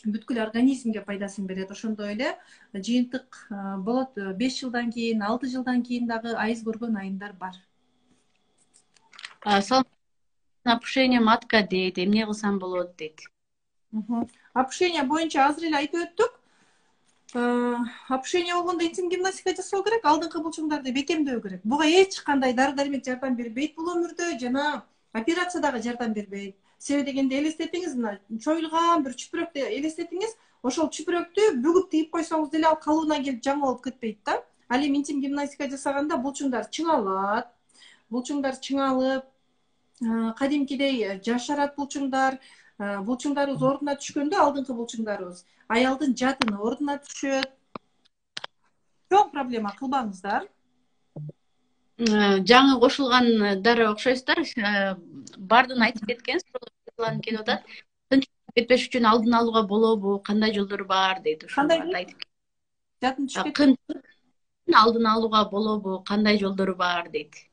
бүткүл организмге пайдасын берет. Ошондой эле жыйынтык болот. 5 жылдан кийин, 6 жылдан кийин дагы айыз көргөн айымдар бар. Опушение матка дейт, эмне кылсам болот дейт. Опушение боюнча азыр эле айтып өттүк. Опушение болгондо интим гимнастика жасоо керек, алдыңкы булчуңдарды бекемдөө керек. Буга эч кандай дары-дармек жардам бербейт бул өмүрдө, жана операция дагы жардам бербейт. Себеби дегенде элестетиңиз, мына чоюлган бир чүпүрөктү элестетиңиз, ошол чүпүрөктү бүгүп тийип койсоңуз деле ал калууна келип жаңы болуп кетпейт да. Ал эми интим гимнастика жасаганда булчуңдар чыңалат. Булчуңдар чыңалып, кадимкидей жашарат булчуңдар. Булчуңдарыбыз ордуна түшкөндө, алдыңкы булчуңдарыбыз, аялдын жатыны ордуна түшөт. Чоң проблема кылбаңыздар. Жаңы кошулгандар окшойсуздар. Бардын айтып кеткен, суроолор келип атат. Тынчтык кетпеш үчүн алдын алууга болобу, кандай жолдору бар дейт. Ошолорду айтып. Жатын түшүп алдын алууга болобу, кандай жолдору бар дейт.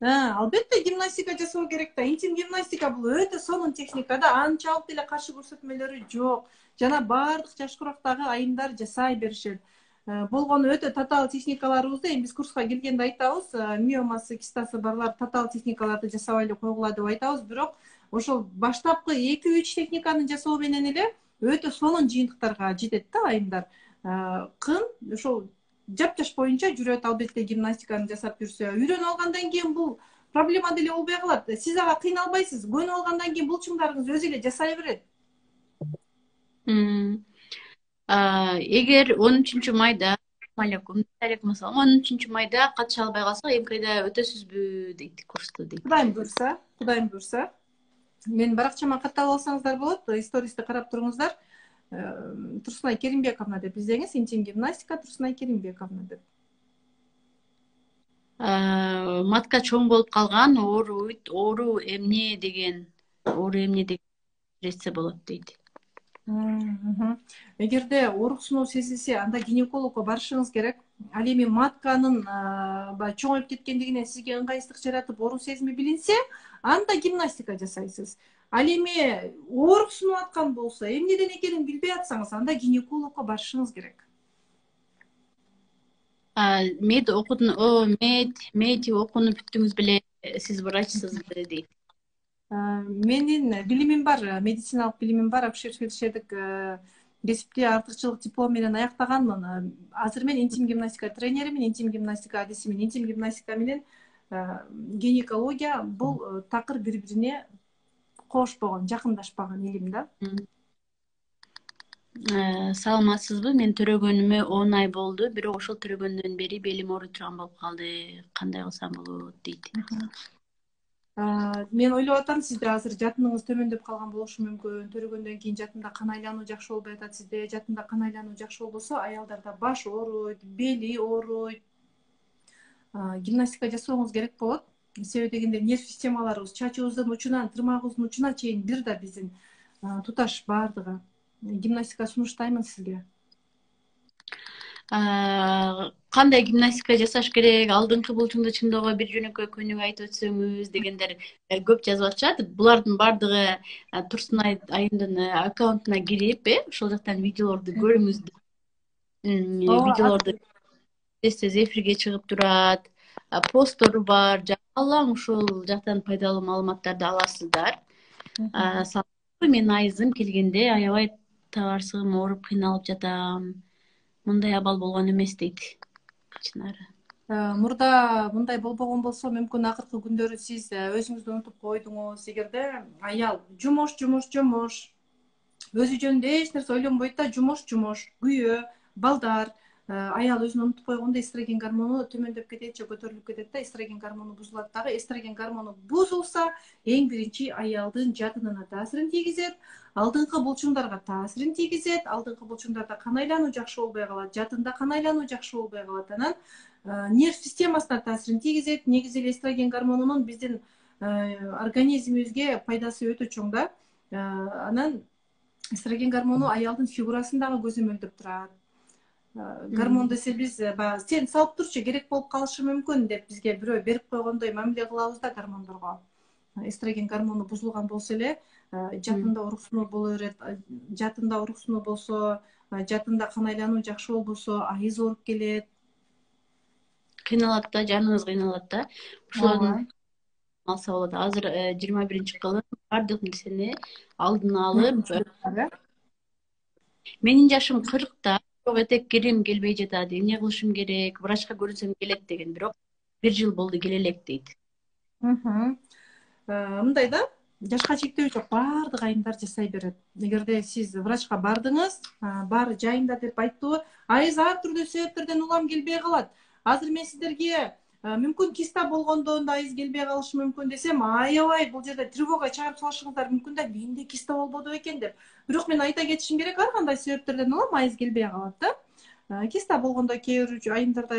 Албетте гимнастика жасоо керек да. Интим гимнастика бул өтө сонун техника да. Анчалык деле каршы көрсөтмөлөрү жок. Жана бардык жаш курактагы айымдар жасай беришет. Болгону өтө татаал техникаларыбызды эми биз курска келгенде айтабыз. Миомасы, кистасы барлар татаал техникаларды жасабай эле койгула деп айтабыз. Бирок ошол баштапкы 2-3 техниканы жасоо менен эле өтө сонун жыйынтыктарга жетет да айымдар. Кын ошол жап-жаш боюнча жүрөт, албетте гимнастиканы жасап жүрсө. Үйрөнүп алгандан кийин бул проблема деле болбой калат. Сиз ага кыйналбайсыз. Көнүп алгандан кийин булчуңдарыңыз өзү эле жасай берет. Эгер 13 майда, алейкум ассалам, 13 майда катыша албай калсак, эмкейде өтөсүзбү дейт, курсту дейт. Кудайым буйрса. Менин баракчама каттап алсаңыздар болот. Стористи карап туруңуздар. Турсунай Керимбековна деп издеңиз, интим гимнастика Турсунай Керимбековна деп. Матка чоң болуп калган, оору эмне деген нерсе болот дейт. Эгерде ооруксунуу сезилсе, анда гинекологко барышыңыз керек. Ал эми матканын баягы чоңоюп кеткендигинен сизге ыңгайсыздык жаратып, оору сезими билинсе, анда гимнастика жасайсыз. Ал эми ооруксунуп аткан болсо, эмнеден экенин билбей атсаңыз, анда гинекологко барышыңыз керек. Мед окууну бүттүңүз беле, сиз врачсызбы дейт. Менин билимим бар, медициналык билимим бар, акушер фельдшердик кесипти артыкчылык диплом менен аяктаганмын. Азыр мен интим гимнастика тренеримин, интим гимнастика адисимин. Интим гимнастика менен гинекология бул такыр бири-бирине кошпогон, жакындашпаган илим да. Саламатсызбы? Мен төрөгөнүмө 10 ай болду, бирок ошол төрөгөндөн бери белим ооруй турган болуп калды. Кандай кылсам болот дейт. Мен ойлоп атам, сизде азыр жатыныңыз төмөндөп калган болушу мүмкүн. Төрөгөндөн кийин жатында кан айлануу жакшы болбой атат сизде. Жатында кан айлануу жакшы болбосо, аялдарда баш ооруйт, бели ооруйт. Гимнастика жасооңуз керек болот. Себеби дегенде нерв системаларыбыз чачыбыздын учунан тырмагыбыздын учуна чейин бир да биздин туташ баардыгы. Гимнастика сунуштаймын сизге. Кандай гимнастика жасаш керек, алдыңкы булчуңду чыңдоого бир жөнөкөй көнүк айтып өтсөңүз дегендер көп жазып атышат. Булардын баардыгы Турсун айымдын аккаунтуна кирип, ошол жактан видеолорду көрүңүз. Видеолорду тез эфирге чыгып турат, посттору бар, жалаң ушул жактан пайдалуу маалыматтарды аласыздар. Мен айызым келгенде аябай табарсыгым ооруп кыйналып жатам. Мындай абал болгон эмес дейт Чынары. Мурда мындай болбогон болсо, мүмкүн акыркы күндөрү сиз өзүңүздү унутуп койдуңуз. Эгерде аял жумуш, өзү жөнүндө эч нерсе ойлонбойт да, жумуш, күйөө, балдар, аял өзүн унутуп койгондо эстроген гормону төмөндөп кетет же көтөрүлүп кетет да, эстроген гормону бузулат дагы. Эстроген гормону бузулса, эң биринчи аялдын жадынына таасирин тийгизет, алдыңкы булчуңдарга таасирин тийгизет, алдыңкы булчуңдарда кан айлануу жакшы болбой калат, жадында кан айлануу жакшы болбой калат. Анан нерв системасына таасирин тийгизет. Негизи эле эстроген гормонунун биздин организмибизге пайдасы өтө чоң да. Анан эстроген гормону аялдын фигурасын дагы көзөмөлдөп турат. Гормон десе биз баягы сен салып турчу, керек болуп калышы мүмкүн деп бизге бирөө берип койгондой мамиле кылабыз да гормондорго. Эстроген гормону бузулган болсо эле жатында уруксунуу боло берет. Жатында уруксунуу болсо, жатында кан айлануу жакшы болбосо, айыз ооруп келет. Кыйналат да, жаныңыз кыйналат да. Ошолордун алса болот. Азыр 21-кылым баардык нерсени алдын алып. Менин жашым 40-та, этек кирим келбей жатат. Эмне кылышым керек? Врачка көрүнсөм келет деген, бирок 1 жыл болду келе элек дейт. Мындай да, жашка чектөө жок, баардык айымдар жасай берет. Эгерде сиз врачка бардыңыз, баары жайында деп айтты, айыз ар түрдүү себептерден улам келбей калат. Азыр мен сиздерге мүмкүн киста болгондон да айыз келбей калышы мүмкүн десем, аябай бул жерде тревога чыгарып салышыңыздар мүмкүн да, менде киста болбоду экен деп. Бирок мен айта кетишим керек, ар кандай себептерден улам айыз келбей калат да. Киста болгондо кээ бир айымдарда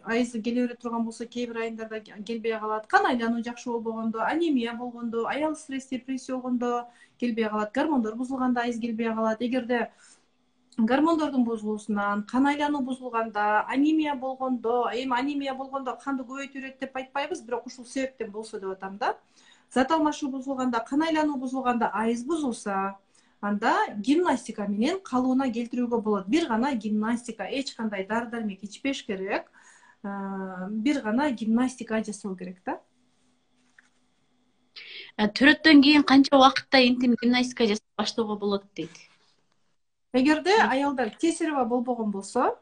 айызы келе бере турган болсо, кээ бир айымдарда келбей калат. Кан айлануу жакшы болбогондо, анемия болгондо, аял стресс, депрессия болгондо келбей калат. Гормондор бузулганда айыз келбей калат. Эгерде гормондордун бузулуусунан, кан айлануу бузулганда, анемия болгондо, анемия болгондо канды көбөйтүп берет деп айтпайбыз, бирок ушул себептен болсо деп атам да. Зат алмашуу бузулганда, кан айлануу бузулганда, айыз бузулса, анда гимнастика менен калыбына келтирүүгө болот. Бир гана гимнастика, эч кандай дары-дармек ичпеш керек. Бир гана гимнастика жасоо керек да. Төрөттөн кийин канча убакытта интим гимнастика жасап баштоого болот дейт? Эгерде аялдар кесарево болбогон болсо,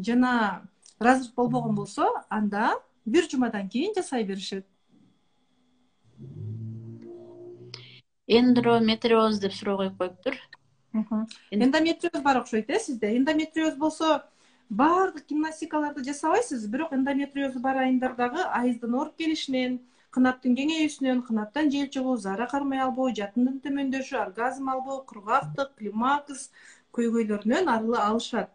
жана разрыв болбогон болсо, анда 1 жумадан кийин жасай беришет. Эндометриоз деп суроо коюп коюптур. Эндометриоз бар окшойт сизде. Эндометриоз болсо баардык гимнастикаларды жасабайсыз, бирок эндометриозу бар айымдардагы айыздын ооруп келишинен, кынаптын кеңейүүсүнөн, кынаптан жел чыгуу, заара кармай албоо, жатындын төмөндөшү, оргазм албоо, кургактык, климакс көйгөйлөрүнөн арылы алышат.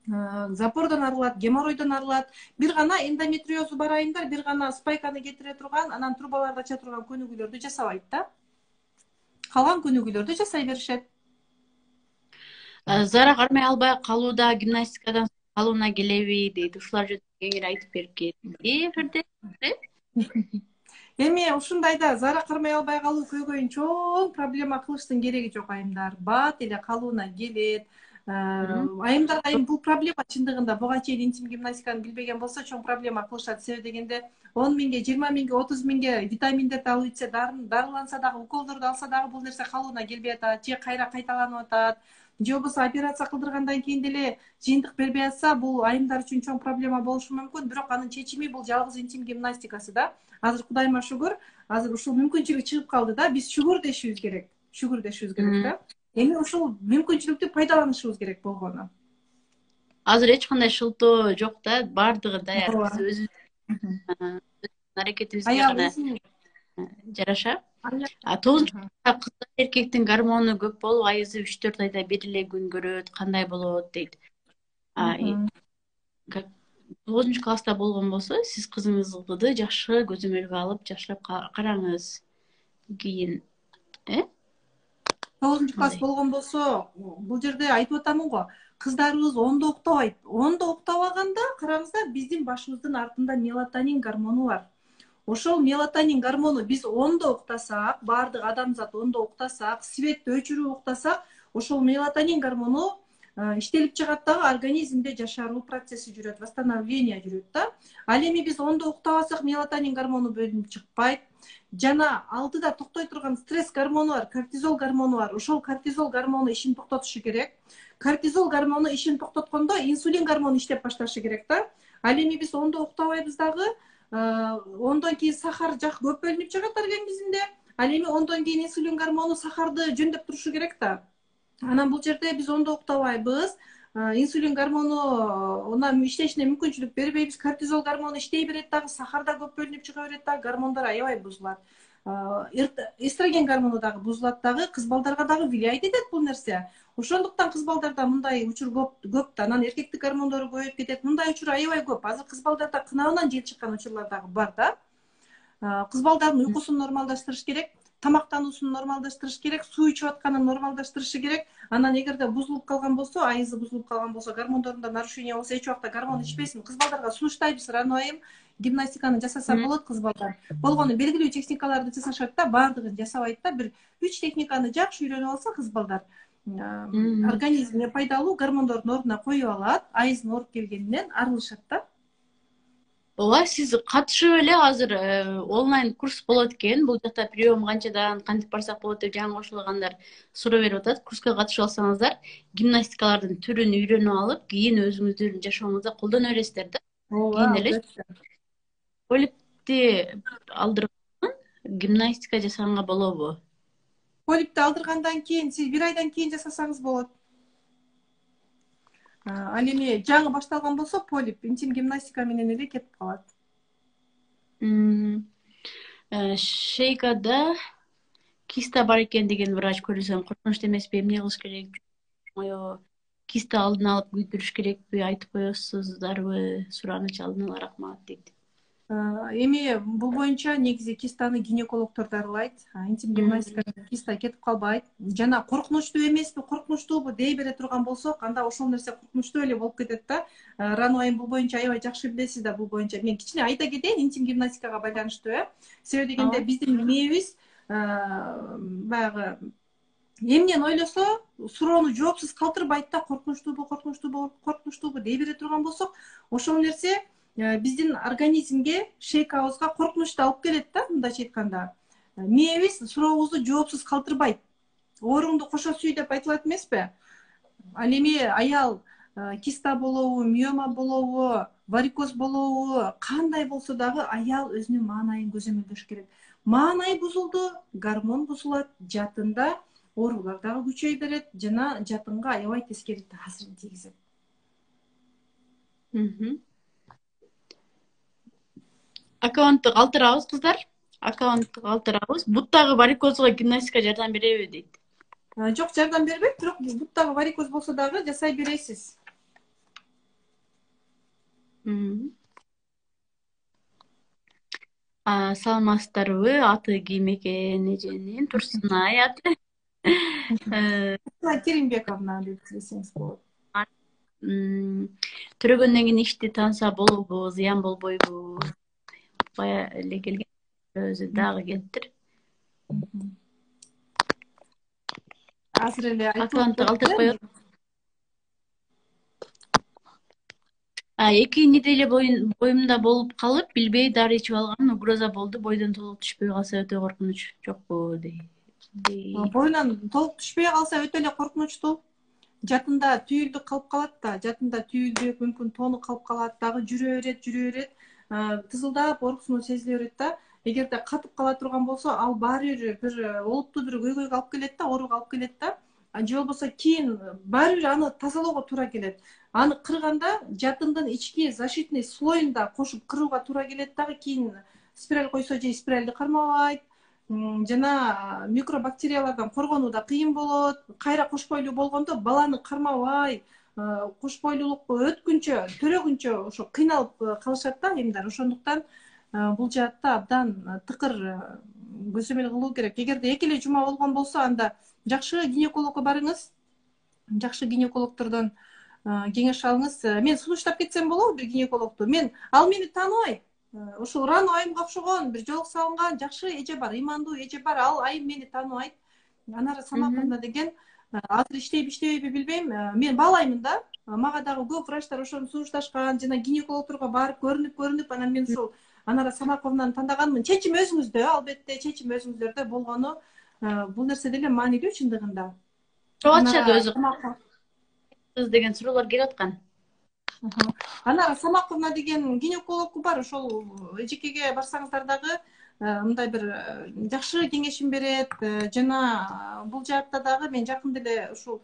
запордон арылат, геморройдон арылат. Бир гана эндометриозу бар айымдар бир гана спайканы кетире турган, анан трубаларды ача турган көнүгүүлөрдү жасабайт да. Калган көнүгүүлөрдү жасай беришет. Зара кармай албай калууда гимнастикадан калууна келеби дейт. Ушулар жөнүндө кеңири айтып бергенди эфирде. Эми ушундайда зара кармай албай калуу көйгөйүн чоң проблема кылыштын кереги жок айымдар. Бат эле калууна келет. Айымдар бул проблема чындыгында буга чейин интим гимнастиканы билбеген болсо чоң проблема кылышат. Себеби дегенде 10 миңге, 20 миңге, 30 миңге витаминдерди алып ичсе, дарыланса дагы, уколдорду алса дагы бул нерсе калууна келбей атат, же кайра кайталанып атат. Же болбосо операция кылдыргандан кийин деле жыйынтык бербей атса, бул айымдар үчүн чоң проблема болушу мүмкүн. Бирок анын чечими бул жалгыз интим гимнастикасы да. Азыр Кудайыма шүгүр, азыр ушул мүмкүнчүлүк чыгып калды да. Биз шүгүр дешибиз керек. Шүгүр дешибиз керек да. Эми ушул мүмкүнчүлүктү пайдаланышыбыз керек болгону. Азыр эч кандай шылтоо жок да, баардыгы даяр. Биз өзүбүздүн аракетибизге гана жараша. 9-кыздар эркектин гормону көп болуп, айызы 3-4 айда бир эле күн көрөт, кандай болот дейт. 9-класста болгон болсо, сиз кызыңызды жакшы көзөмөлгө алып, жакшылап караңыз. Кийин 9-класс болгон болсо, бул жерде айтып атамын го, кыздарыбыз ондо уктабайт. Ондо уктабаганда караңыздар, биздин башыбыздын артында мелатонин гормону бар. Ошол мелатонин гормону биз ондо уктасак, баардык адамзат ондо уктасак, светти өчүрүп уктасак, ошол мелатонин гормону иштелип чыгат дагы, организмде жашаруу процесси жүрөт, восстановление жүрөт да. Ал эми биз ондо уктабасак, мелатонин гормону бөлүнүп чыкпайт. Жана алдыда токтой турган стресс гормону бар, кортизол гормону бар. Ошол кортизол гормону ишин токтотушу керек. Кортизол гормону ишин токтоткондо инсулин гормону иштеп башташы керек да. Ал эми биз ондо уктабайбыз дагы. Ондон кийин сахар жак көп бөлүнүп чыгат организмде. Ал эми ондон кийин инсулин гормону сахарды жөндөп турушу керек да. Анан бул жерде биз ондо уктабайбыз. Инсулин гормону онан иштешине мүмкүнчүлүк бербейбиз. Кортизол гормону иштей берет дагы, сахар да көп бөлүнүп чыга берет дагы, гормондор аябай бузулат. Эстроген гормону дагы бузулат дагы, кыз балдарга дагы влиять этет бул нерсе. Ошондуктан кыз балдарда мындай учур көп да, анан эркектик гормондору көбөйүп кетет. Мындай учур аябай көп. Азыр кыз балдарда кынабынан жел чыккан учурлар дагы бар да. Кыз балдардын уйкусун нормалдаштырыш керек, тамактануусун нормалдаштырыш керек, суу ичип атканын нормалдаштырышы керек. Анан эгерде бузулуп калган болсо, айызы бузулуп калган болсо, гормондорунда нарушение болсо, эч убакта гормон ичпесин. Кыз балдарга сунуштайбыз, ранойым гимнастиканы жасаса болот кыз балдар. Болгону белгилүү техникаларды жасашат да, баардыгын жасабайт да. Бир 3 техниканы жакшы үйрөнүп алса кыз балдар, организмине пайдалуу гормондордун ордуна коюп алат, айызын ооруп келгенинен арылышат да. Ооба, сиз катышып эле азыр онлайн курс болот экен. Бул жакта прием канчадан, кантип барсак болот деп жаңы кошулгандар суроо берип атат. Курска катышып алсаңыздар, гимнастикалардын түрүн үйрөнүп алып, кийин өзүңүздүн жашооңузда колдоно бересиздер да. Ооба. Кийин эле полипти алдыргандан гимнастика жасаганга болобу? Полипти алдыргандан кийин, сиз 1 айдан кийин жасасаңыз болот. Ал эми жаңы башталган болсо, полип интим гимнастика менен эле кетип калат. Шейкада киста бар экен деген врач көрсөм, коркунучтуу эмеспи? Эмне кылыш керек? Киста алдын алып күйдүрүш керекпи? Айтып коесуздарбы? Сурааныч алдын ала, рахмат дейт. Эми бул боюнча негизи кистаны гинекологдор дарылайт. Интим гимнастика киста кетип калбайт. Жана коркунучтуу эмеспи, коркунучтуубу дей бере турган болсок, анда ошол нерсе коркунучтуу эле болуп кетет да. Ранойм бул боюнча аябай жакшы билесиз да, бул боюнча. Мен кичине айта кетейин интим гимнастикага байланыштуу, Себеби дегенде биздин мээбиз баягы эмнени ойлосо, суроону жоопсуз калтырбайт да, коркунучтуубу дей бере турган болсок, ошол нерсе биздин организмге, шейкабызга коркунучту алып келет да, мындайча айтканда. Мээбиз сурообузду жоопсуз калтырбайт. Ооруңду кошо сүй деп айтылат эмеспи? Ал эми аял киста болобу, миома болобу, варикоз болобу, кандай болсо дагы аял өзүнүн маанайын көзөмөлдөш керек. Маанай бузулду, гормон бузулат, жатында оорулар дагы күчөй берет, жана жатынга аябай тескери таасирин тийгизет. Аккаунтту калтырабыз кыздар. Аккаунтту калтырабыз. Буттагы варикозго гимнастика жардам береби дейт. Жок, жардам бербейт, бирок буттагы варикоз болсо дагы жасай бересиз. Мгм. Саламатсыздарбы? Аты ким экен эженин? Турсунай аты. Э, Керимбековна деп сөйлесеңіз болады. Төрөгөндөн кийин ишти таанса болобу, зыян болбойбу? Бая эле келген, өзү дагы келиптир. Азыр эле айтылып Аккаунтты калтырып берди. коет. 2 неделе боюмда болуп калып, билбей дары ичип алгам, угроза болду. Бойдон толук түшпөй калса өтө коркунуч. Жокпу дейт. Боюнан толук түшпөй калса өтө эле коркунучтуу. Жатында түйүлдү калып калат да, жатында түйүлдүк, мүмкүн тону калып калат, дагы жүрө берет, тызылдап ооруксуну сезиле берет да. Эгерде катып кала турган болсо, ал баары бир олуттуу бир көйгөйгө алып келет да, ооруга алып келет да. Же болбосо кийин баары бир аны тазалоого туура келет. Аны кырганда жатындын ички защитный слоюн да кошуп кырууга туура келет дагы. Кийин спираль койсо же спиральди кармабайт. Жана микробактериялардан коргонуу да кыйын болот. Кайра кош бойлуу болгондо баланы кармабай, кош бойлуулукка өткүнчө, төрөгүнчө ошо кыйналып калышат да айымдар. Ошондуктан бул жаатта абдан тыкыр көзөмөл кылуу керек. Эгерде 2 эле жума болгон болсо, анда жакшы гинекологко барыңыз. Жакшы гинекологтордон кеңеш алыңыз. Мен сунуштап кетсем болобу бир гинекологду? Ал мени тааныбайт. Ушул Рано айымга окшогон бир жолук салынган жакшы эже бар, ыймандуу эже бар. Ал айым мени тааныбайт. Анара Самаковна деген азыр иштейби иштебейби билбейм. Мен баалаймын да. Мага дагы көп врачтар ошону сунушташкан, жана гинекологторго барып көрүнүп, анан мен ушул Анара Самаковнаны тандаганмын. Чечим өзүңүздө, албетте, чечим өзүңүздөрдө болгону. Бул нерсе деле маанилүү чындыгында. Сурап өзү кыз деген суроолор келип аткан. Анара Самаковна деген гинеколог бар. Ошол эжекеге барсаңыздар дагы мындай бир жакшы кеңешин берет. Жана бул жаатта дагы мен жакында эле ушул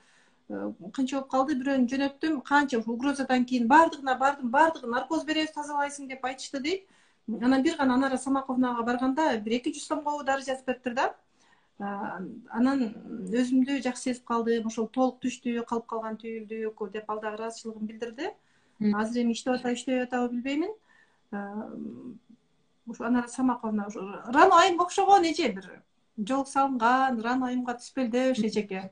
канча болуп калды, бирөөнү жөнөттүм. Канча угрозадан кийин бардыгына бардым, бардыгы наркоз беребиз, тазалайсың деп айтышты дейт. Анан бир гана Анара Самаковнага барганда бир 200 сомго дары жазып бериптир да. Анан өзүмдү жакшы сезип калдым. Ошол толук түштү, калып калган түйүлдүк деп ал дагы ыраазычылыгын билдирди. Азыр эми иштеп атабы билбеймин. Ушу Анара Самаковна Рано айымга окшогон эже, бир жолук салынган, Рано айымга түспөлдөш эжеке.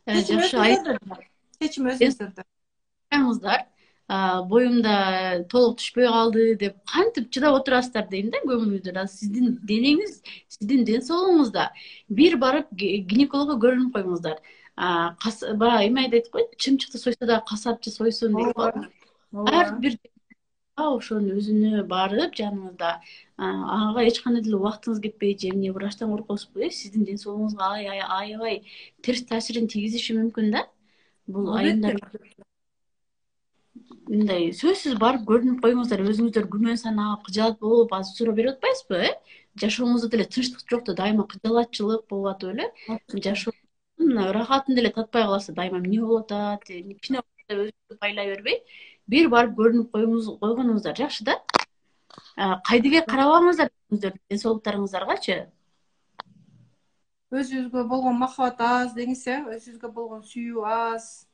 Чечим өзүңүздөрдө. Караңыздар, боюмда толук түшпөй калды деп кантип чыдап отурасыздар дейм да көңүлүңүздө. Сиздин денеңиз, сиздин ден соолугуңузда. Бир барып гинекологго көрүнүп коюңуздар. Баягы эме айтат го, чымчыкты сойсо да касапчы сойсун дейт го. Ар бир ошонун өзүнө барып жаныңызда ага эч кандай деле убактыңыз кетпей, же эмне врачтан коркосузбу? Сиздин ден соолугуңузга аябай терс таасирин тийгизиши мүмкүн да. Бул айымдар мындай сөзсүз барып көрүнүп коюңуздар, өзүңүздөр күмөн санап, кыжаат болуп, азыр суроо берип атпайсызбы, Жашооңузда деле тынчтык жок да, дайыма кыжаалатчылык болуп атып эле. Жашоонун рахатын деле татпай каласыз, дайыма эмне болуп атат, кичине өзүңүздү байлай бербей, бир барып көрүнүп койгонуңуздар жакшы да. Кайдыгер карабаңыздар өзүңүздөрдүн ден соолуктарыңыздаргачы. Өзүбүзгө болгон махабат аз деңиз, өзүбүзгө болгон сүйүү аз.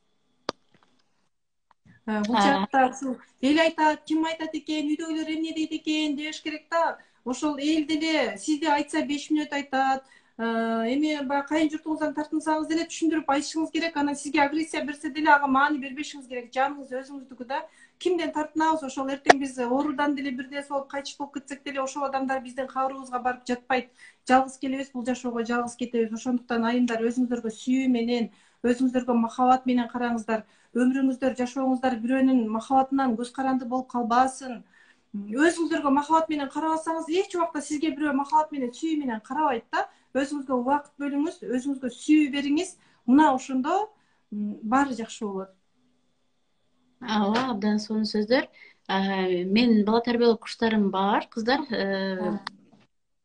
Бул жакта ушул эл айтат, ким айтат экен, үйдөгүлөр эмне дейт экен деш керек да. Ошол эл деле сизди айтса 5 мүнөт айтат. Эми баягы кайын журтуңуздан тартынсаңыз деле түшүндүрүп айтышыңыз керек. Анан сизге агрессия берсе деле ага маани бербешиңиз керек. Жаныңыз өзүңүздүкү да. Кимден тартынабыз? Ошол эртең биз оорудан деле бир нерсе болуп кайтыш болуп кетсек деле ошол адамдар биздин кабырыбызга барып жатпайт. Жалгыз келебиз, бул жашоого жалгыз кетебиз. Ошондуктан айымдар өзүңүздөргө сүйүү менен, өзүңүздөргө махабат менен караңыздар. Өмүрүңүздөр, жашооңуздар бирөөнүн махабатынан көз каранды болуп калбасын. Өзүңүздөргө махабат менен карабасаңыз, эч убакта сизге бирөө махабат менен, сүйүү менен карабайт да. Өзүңүзгө убакыт бөлүңүз, өзүңүзгө сүйүү бериңиз. Мына ошондо баары жакшы болот. Ооба, абдан сонун сөздөр. Менин бала тарбиялоо курстарым бар, кыздар.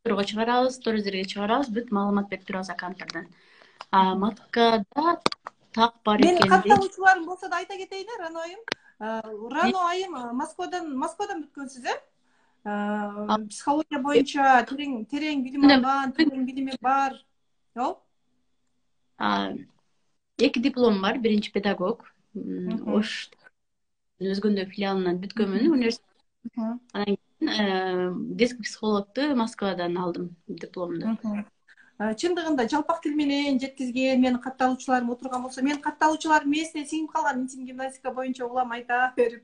Чыгарабыз, сторизерге чыгарабыз, бүт маалымат берип турабыз аккаунттардан. Маткада так бар экен. Менин катталуучуларым болсо да айта кетейин, Рано айым. Рано айым Москвадан бүткөнсүз, психология боюнча терең билим алган, терең билими бар. Жок? 2 диплом бар, биринчи педагог. Ош өзгөндө филиалынан бүткөнмүн университет. Анан кийин детский психологду Москвадан алдым дипломду. Чындыгында жалпак тил менен жеткизген менин катталуучуларым отурган болсо, менин катталуучуларым эсине сиңип калган интим гимнастика боюнча улам айта берип.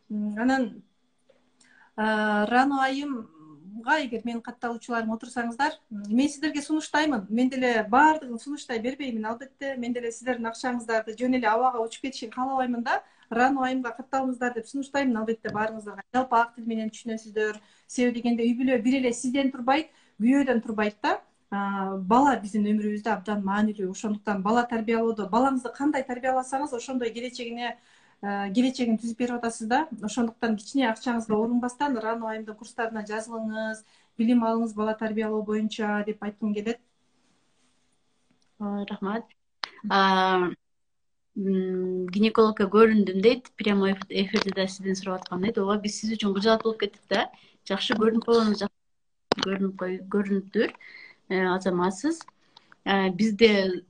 Анан Рано айымга эгер менин катталуучуларым отурсаңыздар, мен сиздерге сунуштаймын. Мен деле баардыгын сунуштай бербеймин албетте. Мен деле сиздердин акчаңыздарды жөн эле абага учуп кетишин каалабаймын да. Рано айымга катталыңыздар деп сунуштаймын албетте баарыңыздарга. Жалпак тил менен түшүнөсүздөр. Себеби дегенде үй бүлө бир эле сизден турбайт, күйөөдөн турбайт да. Бала биздин өмүрүбүздө абдан маанилүү. Ошондуктан бала тарбиялоодо балаңызды кандай тарбияласаңыз, ошондой келечегин түзүп берип атасыз да. Ошондуктан кичине акчаңызга урунбастан Рано айымдын курстарына жазылыңыз, билим алыңыз бала тарбиялоо боюнча деп айткым келет. Рахмат. Гинекологко көрүндүм дейт, прямой эфирде да сизден сурап аткан дейт. Ооба, биз сиз үчүн кызаат болуп кеттик да. Жакшы көрүнүп койгонуңуз жакшы көрүнүптүр. Азаматсыз. Бизде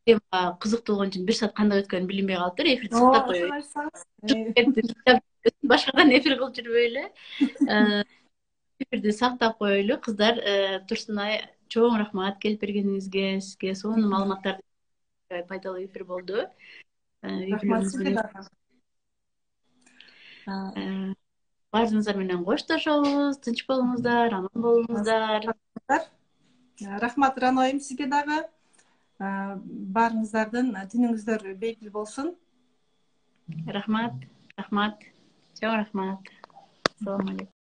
тема кызыктуу болгон үчүн 1 саат кандай өткөнүн билинбей калыптыр. Эфирди сактап коелу. Башкадан эфир кылып жүрбөй эле. Эфирди сактап коелу. Кыздар, Турсунай, чоң рахмат келип бергениңизге, сизге сонун маалыматтарды пайдалуу эфир болду. Рахмат сизге дагы. Баарыңыздар менен коштошобуз. Тынч болуңуздар, аман болуңуздар. Рахмат Рано айым сизге дагы. Баарыңыздардын түнүңүздөр бейпил болсун. Рахмат. Чоң рахмат. Салам алейкум.